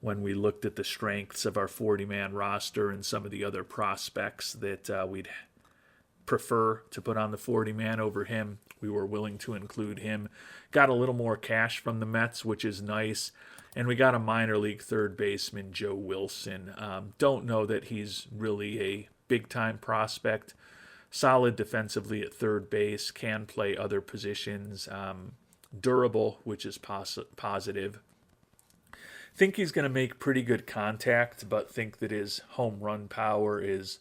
When we looked at the strengths of our 40-man roster and some of the other prospects that we'd prefer to put on the 40-man over him, we were willing to include him. Got a little more cash from the Mets, which is nice. And we got a minor league third baseman, Joe Wilson. Don't know that he's really a big-time prospect. Solid defensively at third base, can play other positions. Durable, which is positive. Think he's going to make pretty good contact, but think that his home run power is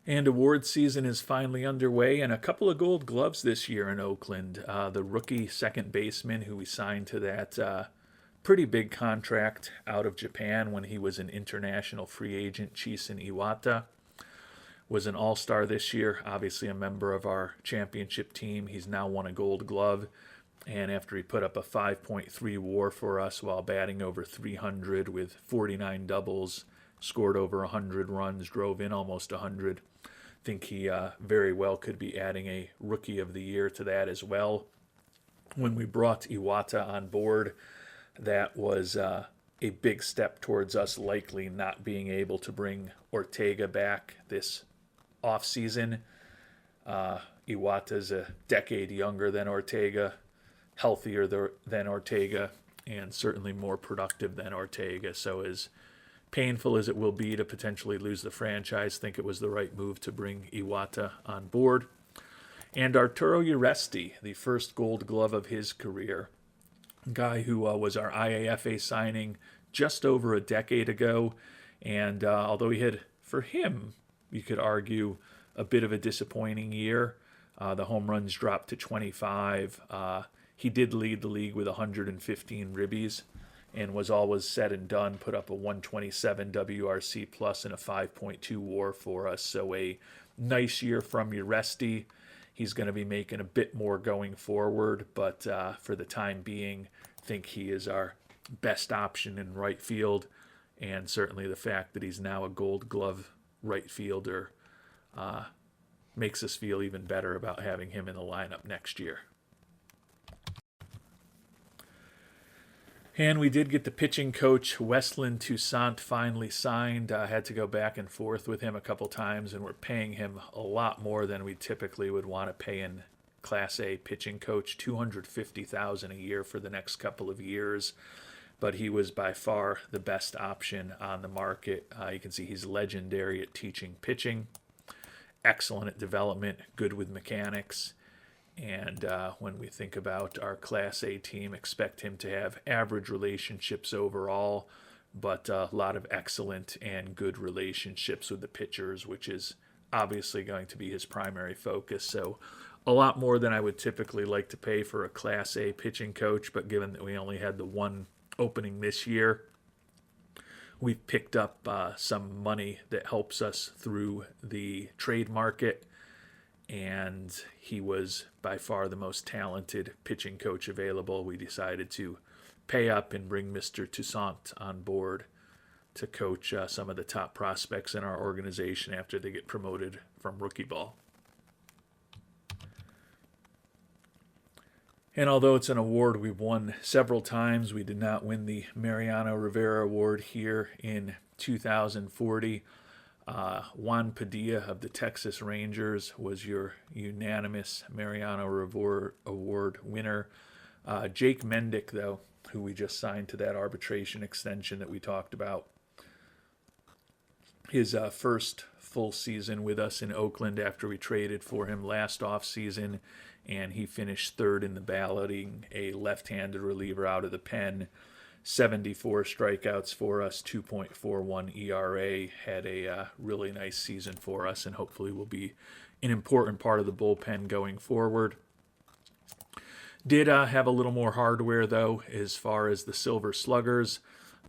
And award season is finally underway, and a couple of gold gloves this year in Oakland. The rookie second baseman who we signed to that pretty big contract out of Japan when he was an international free agent, Chisen Iwata, was an all-star this year, obviously a member of our championship team. He's now won a gold glove, and after he put up a 5.3 WAR for us while batting over 300 with 49 doubles, scored over 100 runs, drove in almost 100. I think he very well could be adding a Rookie of the Year to that as well. When we brought Iwata on board, that was a big step towards us likely not being able to bring Ortega back this offseason. Iwata's a decade younger than Ortega, healthier than Ortega, and certainly more productive than Ortega. So as painful as it will be to potentially lose the franchise, I think it was the right move to bring Iwata on board. And Arturo Uresti, the first gold glove of his career, guy who was our IAFA signing just over a decade ago. And although he had, for him, you could argue, a bit of a disappointing year, the home runs dropped to 25. He did lead the league with 115 ribbies and was always said and done, put up a 127 WRC plus and a 5.2 WAR for us. So a nice year from Uresti. He's going to be making a bit more going forward, but for the time being, I think he is our best option in right field, and certainly the fact that he's now a gold glove right fielder makes us feel even better about having him in the lineup next year. And we did get the pitching coach, Westland Toussaint, finally signed. I had to go back and forth with him a couple times, and we're paying him a lot more than we typically would want to pay in Class A pitching coach, $250,000 a year for the next couple of years. But he was by far the best option on the market. You can see he's legendary at teaching pitching, excellent at development, good with mechanics. And when we think about our Class A team, expect him to have average relationships overall, but a lot of excellent and good relationships with the pitchers, which is obviously going to be his primary focus. So a lot more than I would typically like to pay for a Class A pitching coach, but given that we only had the one opening this year, we've picked up some money that helps us through the trade market. And he was by far the most talented pitching coach available. We decided to pay up and bring Mr. Toussaint on board to coach some of the top prospects in our organization after they get promoted from rookie ball. And although it's an award we've won several times, we did not win the Mariano Rivera Award here in 2040. Juan Padilla of the Texas Rangers was your unanimous Mariano Rivera Award winner. Jake Mendick, though, who we just signed to that arbitration extension that we talked about, his first full season with us in Oakland after we traded for him last offseason, and he finished third in the balloting, a left-handed reliever out of the pen. 74 strikeouts for us, 2.41 ERA, had a really nice season for us, and hopefully will be an important part of the bullpen going forward. Did have a little more hardware, though, as far as the Silver Sluggers.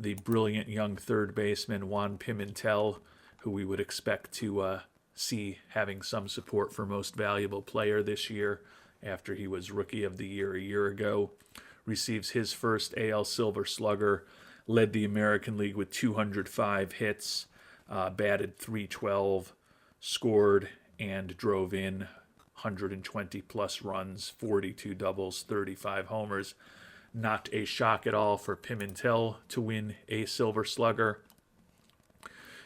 The brilliant young third baseman, Juan Pimentel, who we would expect to see having some support for Most Valuable Player this year after he was Rookie of the Year a year ago, receives his first AL Silver Slugger, led the American League with 205 hits, batted .312, scored and drove in 120-plus runs, 42 doubles, 35 homers. Not a shock at all for Pimentel to win a Silver Slugger.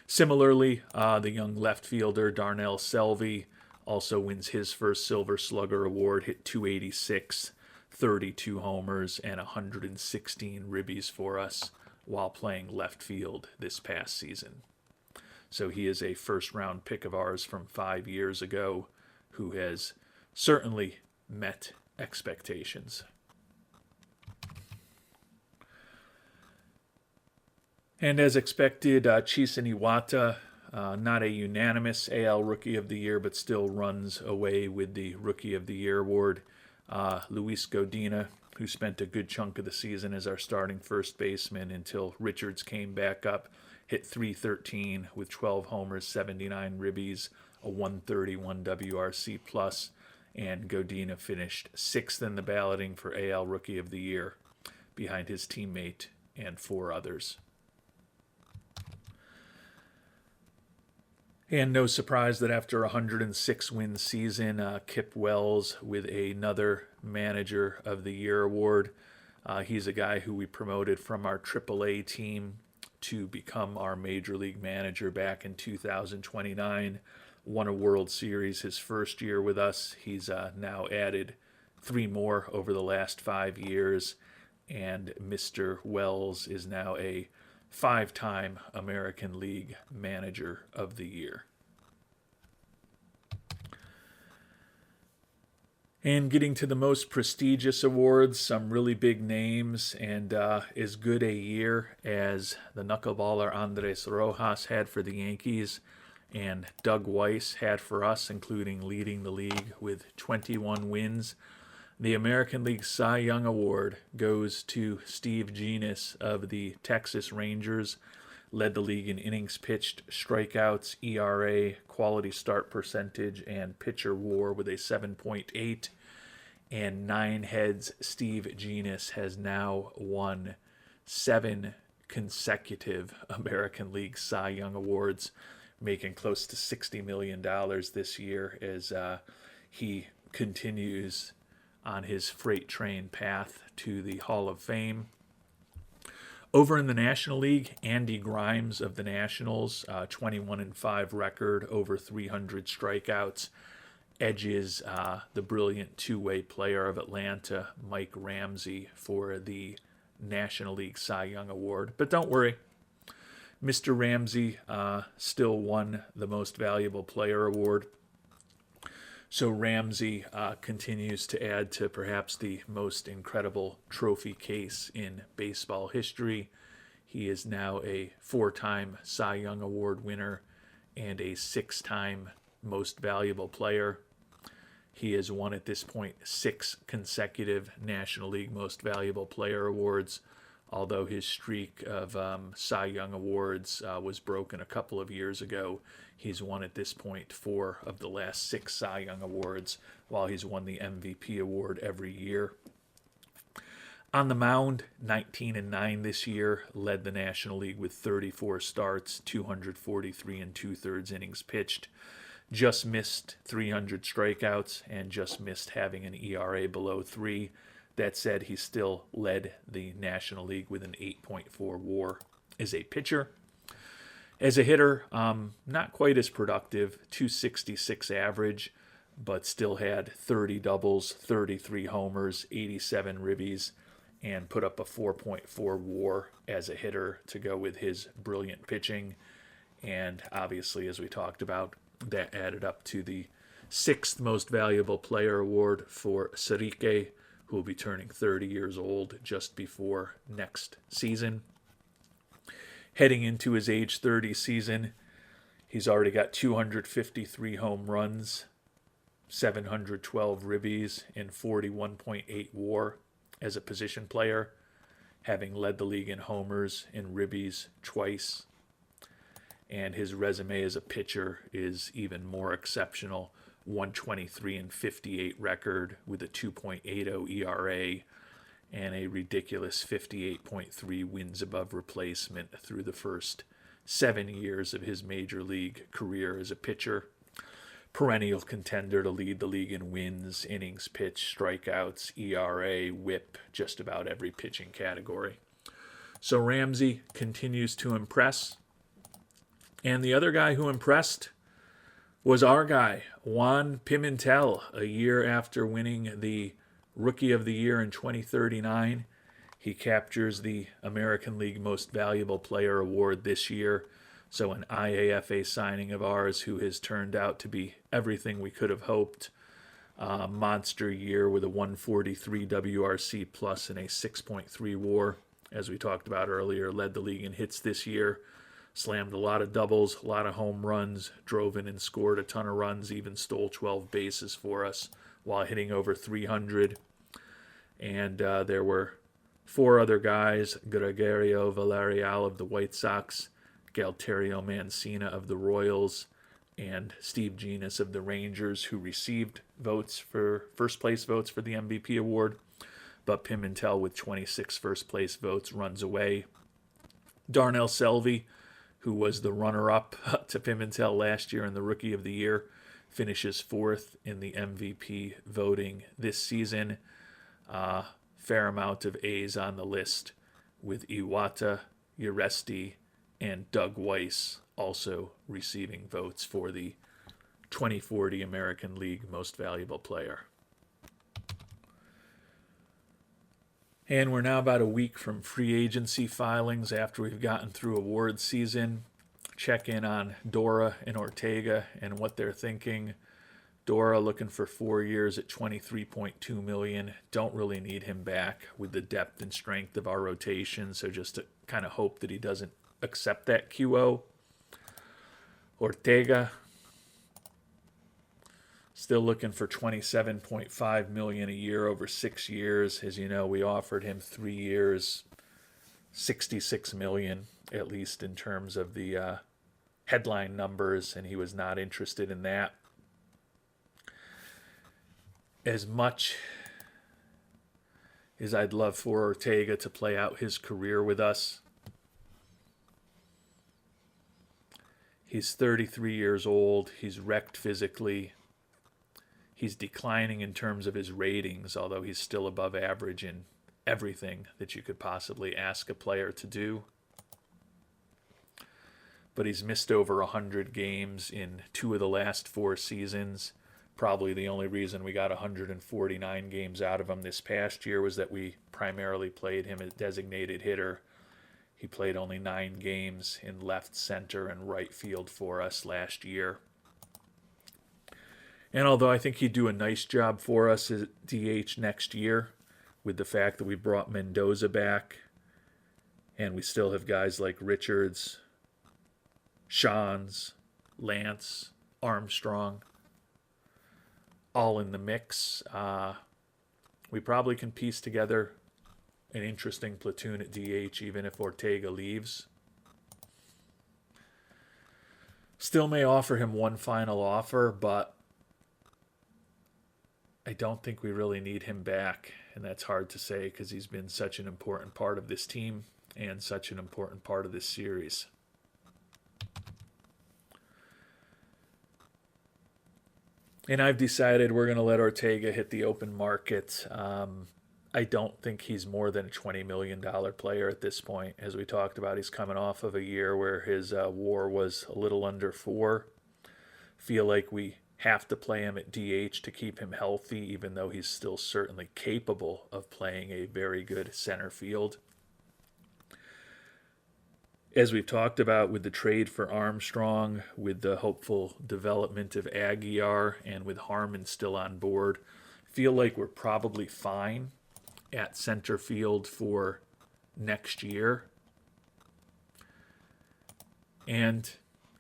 Similarly, the young left fielder Darnell Selvey also wins his first Silver Slugger award, hit .286, 32 homers, and 116 ribbies for us while playing left field this past season. So he is a first-round pick of ours from 5 years ago who has certainly met expectations. And as expected, Chisen Iwata Not a unanimous AL Rookie of the Year, but still runs away with the Rookie of the Year award. Luis Godina, who spent a good chunk of the season as our starting first baseman until Richards came back up, hit .313 with 12 homers, 79 ribbies, a 131 WRC plus, and Godina finished 6th in the balloting for AL Rookie of the Year, behind his teammate and 4 others. And no surprise that after a 106-win season, Kip Wells with another Manager of the Year award. He's a guy who we promoted from our AAA team to become our Major League manager back in 2029. Won a World Series his first year with us. He's now added 3 more over the last 5 years. And Mr. Wells is now a 5-time American League Manager of the Year. And getting to the most prestigious awards, some really big names, and as good a year as the knuckleballer Andres Rojas had for the Yankees and Doug Weiss had for us, including leading the league with 21 wins. The American League Cy Young Award goes to Steve Jeannis of the Texas Rangers. Led the league in innings pitched, strikeouts, ERA, quality start percentage, and pitcher WAR with a 7.8. And 9 heads, Steve Jeannis has now won 7 consecutive American League Cy Young Awards, making close to $60 million this year as he continues on his freight train path to the Hall of Fame. Over in the National League, Andy Grimes of the Nationals, 21-5 record, over 300 strikeouts, edges the brilliant two-way player of Atlanta, Mike Ramsey, for the National League Cy Young Award. But don't worry, Mr. Ramsey still won the Most Valuable Player Award. So Ramsey continues to add to perhaps the most incredible trophy case in baseball history. He is now a 4-time Cy Young Award winner and a 6-time Most Valuable Player. He has won at this point 6 consecutive National League Most Valuable Player awards, although his streak of Cy Young Awards was broken a couple of years ago. He's won at this point 4 of the last 6 Cy Young Awards, while he's won the MVP award every year. On the mound, 19-9 this year, led the National League with 34 starts, 243 2/3 innings pitched. Just missed 300 strikeouts and just missed having an ERA below 3. That said, he still led the National League with an 8.4 WAR as a pitcher. As a hitter, not quite as productive, 266 average, but still had 30 doubles, 33 homers, 87 ribbies, and put up a 4.4 WAR as a hitter to go with his brilliant pitching. And obviously, as we talked about, that added up to the 6th Most Valuable Player award for Sarique, who will be turning 30 years old just before next season. Heading into his age 30 season, he's already got 253 home runs, 712 ribbies, and 41.8 WAR as a position player, having led the league in homers and ribbies twice. And his resume as a pitcher is even more exceptional. 123-58 record with a 2.80 ERA and a ridiculous 58.3 wins above replacement through the first 7 years of his major league career as a pitcher. Perennial contender to lead the league in wins, innings pitched, strikeouts, ERA, WHIP, just about every pitching category. So Ramsey continues to impress. And the other guy who impressed was our guy, Juan Pimentel, a year after winning the Rookie of the Year in 2039. He captures the American League Most Valuable Player award this year. So an IAFA signing of ours who has turned out to be everything we could have hoped. Monster year with a 143 WRC plus and a 6.3 WAR, as we talked about earlier, led the league in hits this year. Slammed a lot of doubles, a lot of home runs, drove in and scored a ton of runs, even stole 12 bases for us while hitting over 300. And there were 4 other guys: Gregorio Villarreal of the White Sox, Galterio Mancina of the Royals, and Steve Genus of the Rangers, who received votes for first place votes for the MVP award. But Pimentel, with 26 first place votes, runs away. Darnell Selvey, who was the runner-up to Pimentel last year and the Rookie of the Year, finishes 4th in the MVP voting this season. Fair amount of A's on the list, with Iwata, Uresti, and Doug Weiss also receiving votes for the 2040 American League Most Valuable Player. And we're now about a week from free agency filings after we've gotten through awards season. Check in on Dora and Ortega and what they're thinking. Dora looking for 4 years at $23.2 million. Don't really need him back with the depth and strength of our rotation, so just to kind of hope that he doesn't accept that QO. Ortega still looking for $27.5 million a year over 6 years. As you know, we offered him 3 years, $66 million, at least in terms of the headline numbers, and he was not interested in that. As much as I'd love for Ortega to play out his career with us, he's 33 years old. He's wrecked physically. He's declining in terms of his ratings, although he's still above average in everything that you could possibly ask a player to do. But he's missed over 100 games in 2 of the last 4 seasons. Probably the only reason we got 149 games out of him this past year was that we primarily played him as designated hitter. He played only 9 games in left center and right field for us last year. And although I think he'd do a nice job for us at DH next year, with the fact that we brought Mendoza back, and we still have guys like Richards, Shawns, Lance, Armstrong, all in the mix, we probably can piece together an interesting platoon at DH even if Ortega leaves. Still may offer him one final offer, but I don't think we really need him back, and that's hard to say because he's been such an important part of this team and such an important part of this series. And I've decided we're going to let Ortega hit the open market. I don't think he's more than a $20 million player at this point. As we talked about, he's coming off of a year where his WAR was a little under 4. Feel like we have to play him at DH to keep him healthy, even though he's still certainly capable of playing a very good center field. As we've talked about with the trade for Armstrong, with the hopeful development of Aguiar, and with Harmon still on board, feel like we're probably fine at center field for next year. And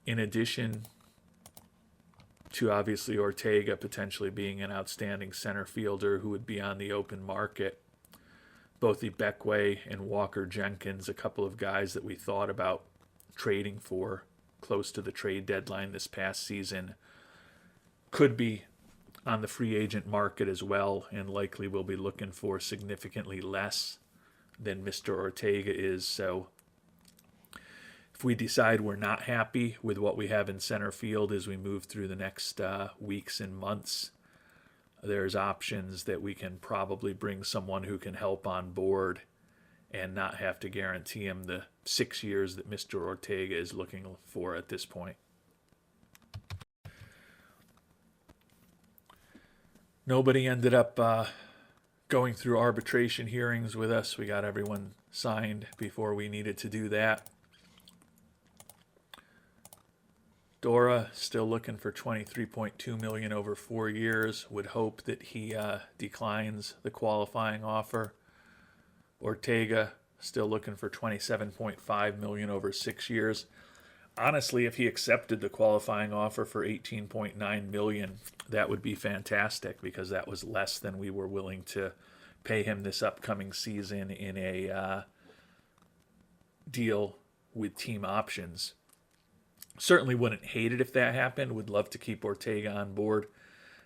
in addition to obviously Ortega potentially being an outstanding center fielder who would be on the open market, both Ibekwe and Walker Jenkins, a couple of guys that we thought about trading for close to the trade deadline this past season, could be on the free agent market as well, and likely will be looking for significantly less than Mr. Ortega is. So if we decide we're not happy with what we have in center field as we move through the next weeks and months, there's options that we can probably bring someone who can help on board and not have to guarantee him the 6 years that Mr. Ortega is looking for at this point. Nobody ended up going through arbitration hearings with us. We got everyone signed before we needed to do that. Dora still looking for $23.2 million over 4 years. Would hope that he declines the qualifying offer. Ortega still looking for $27.5 million over 6 years. Honestly, if he accepted the qualifying offer for 18.9 million, that would be fantastic, because that was less than we were willing to pay him this upcoming season in a deal with team options. Certainly wouldn't hate it if that happened. Would love to keep Ortega on board.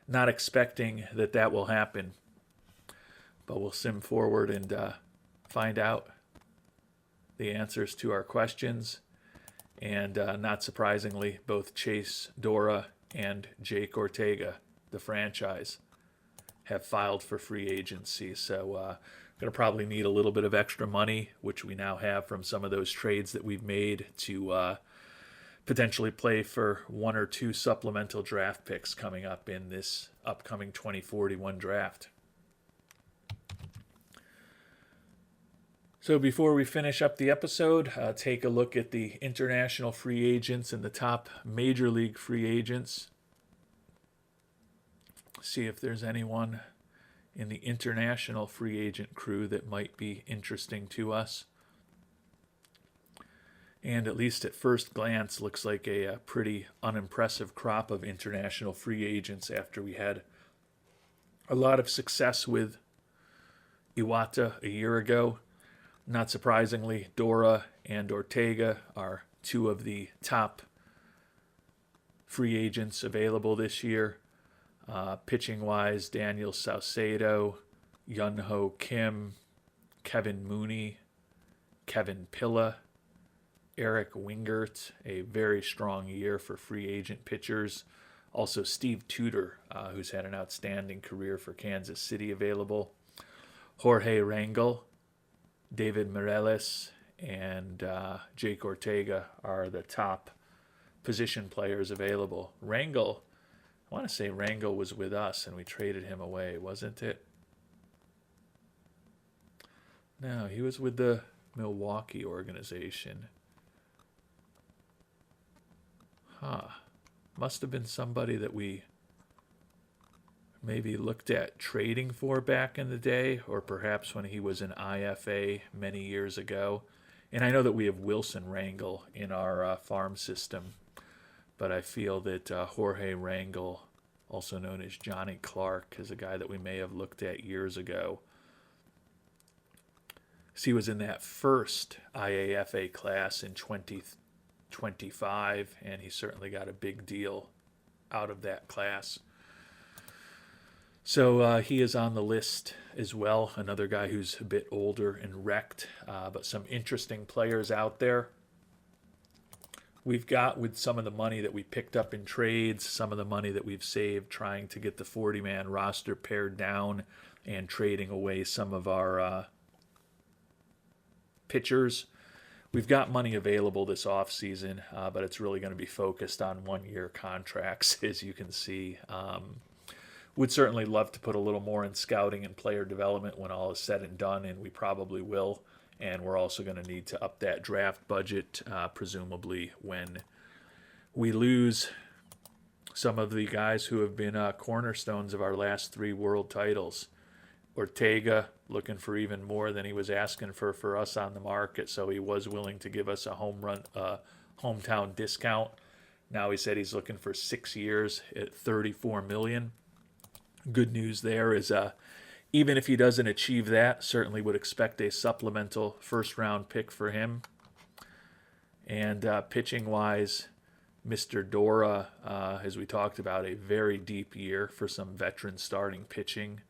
Not expecting that that will happen, but we'll sim forward and find out the answers to our questions. And not surprisingly, both Chase Dora and Jake Ortega, the franchise, have filed for free agency. So going to probably need a little bit of extra money, which we now have from some of those trades that we've made, to potentially play for one or two supplemental draft picks coming up in this upcoming 2041 draft. So before we finish up the episode, take a look at the international free agents and the top major league free agents. See if there's anyone in the international free agent crew that might be interesting to us. And at least at first glance, looks like a pretty unimpressive crop of international free agents after we had a lot of success with Iwata a year ago. Not surprisingly, Dora and Ortega are two of the top free agents available this year. Pitching-wise, Daniel Saucedo, Yunho Kim, Kevin Mooney, Kevin Pilla, Eric Wingert, a very strong year for free agent pitchers. Also Steve Tudor, who's had an outstanding career for Kansas City, available. Jorge Rangel, David Morales, and Jake Ortega are the top position players available. Rangel, I want to say Rangel was with us and we traded him away, wasn't it? No, he was with the Milwaukee organization. Must have been somebody that we maybe looked at trading for back in the day, or perhaps when he was an IFA many years ago. And I know that we have Wilson Rangel in our farm system, but I feel that Jorge Rangel, also known as Johnny Clark, is a guy that we may have looked at years ago. So he was in that first IAFA class in 2025, and he certainly got a big deal out of that class. So he is on the list as well, another guy who's a bit older and wrecked, but some interesting players out there. We've got, with some of the money that we picked up in trades, some of the money that we've saved trying to get the 40-man roster pared down and trading away some of our pitchers. We've got money available this offseason, but it's really going to be focused on one-year contracts, as you can see. Would certainly love to put a little more in scouting and player development when all is said and done, and we probably will. And we're also going to need to up that draft budget, presumably when we lose some of the guys who have been cornerstones of our last 3 world titles. Ortega looking for even more than he was asking for us on the market, so he was willing to give us a hometown discount. Now he said he's looking for 6 years at $34 million. Good news there is even if he doesn't achieve that, certainly would expect a supplemental first-round pick for him. And pitching-wise, Mr. Dora, as we talked about, a very deep year for some veteran starting pitching.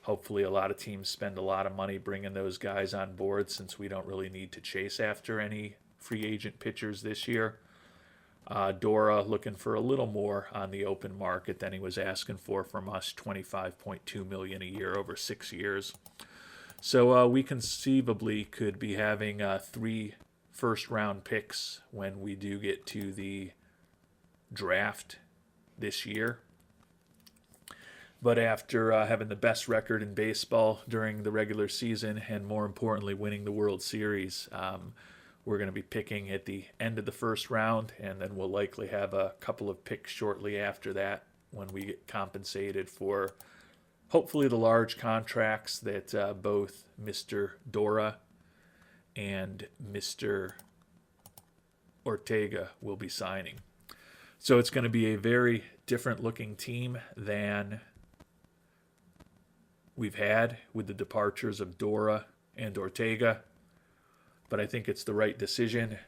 Hopefully a lot of teams spend a lot of money bringing those guys on board, since we don't really need to chase after any free agent pitchers this year. Dora looking for a little more on the open market than he was asking for from us, $25.2 million a year over 6 years. So we conceivably could be having 3 first-round picks when we do get to the draft this year. But after having the best record in baseball during the regular season, and more importantly, winning the World Series, we're going to be picking at the end of the first round, and then we'll likely have a couple of picks shortly after that when we get compensated for hopefully the large contracts that both Mr. Dora and Mr. Ortega will be signing. So it's going to be a very different looking team than we've had with the departures of Dora and Ortega. But I think it's the right decision.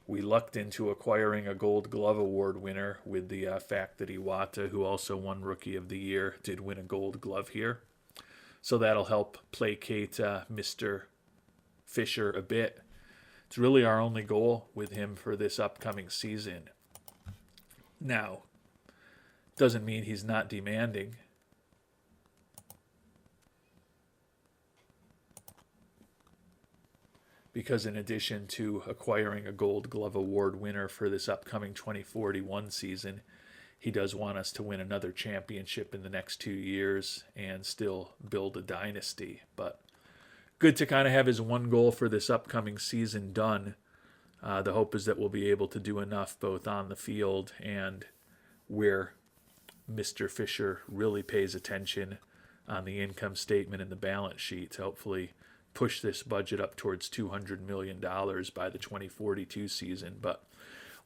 We lucked into acquiring a Gold Glove Award winner with the fact that Iwata, who also won Rookie of the Year, did win a Gold Glove here. So that'll help placate Mr. Fisher a bit. It's really our only goal with him for this upcoming season. Now, doesn't mean he's not demanding. Because in addition to acquiring a Gold Glove Award winner for this upcoming 2041 season, he does want us to win another championship in the next 2 years and still build a dynasty. But good to kind of have his one goal for this upcoming season done. The hope is that we'll be able to do enough both on the field and where Mr. Fisher really pays attention on the income statement and the balance sheet to hopefully push this budget up towards $200 million by the 2042 season. But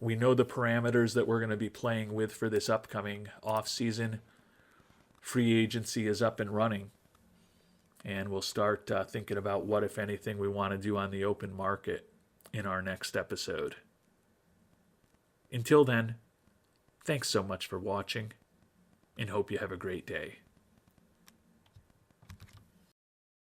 we know the parameters that we're going to be playing with for this upcoming offseason. Free agency is up and running. And we'll start thinking about what, if anything, we want to do on the open market in our next episode. Until then, thanks so much for watching, and hope you have a great day.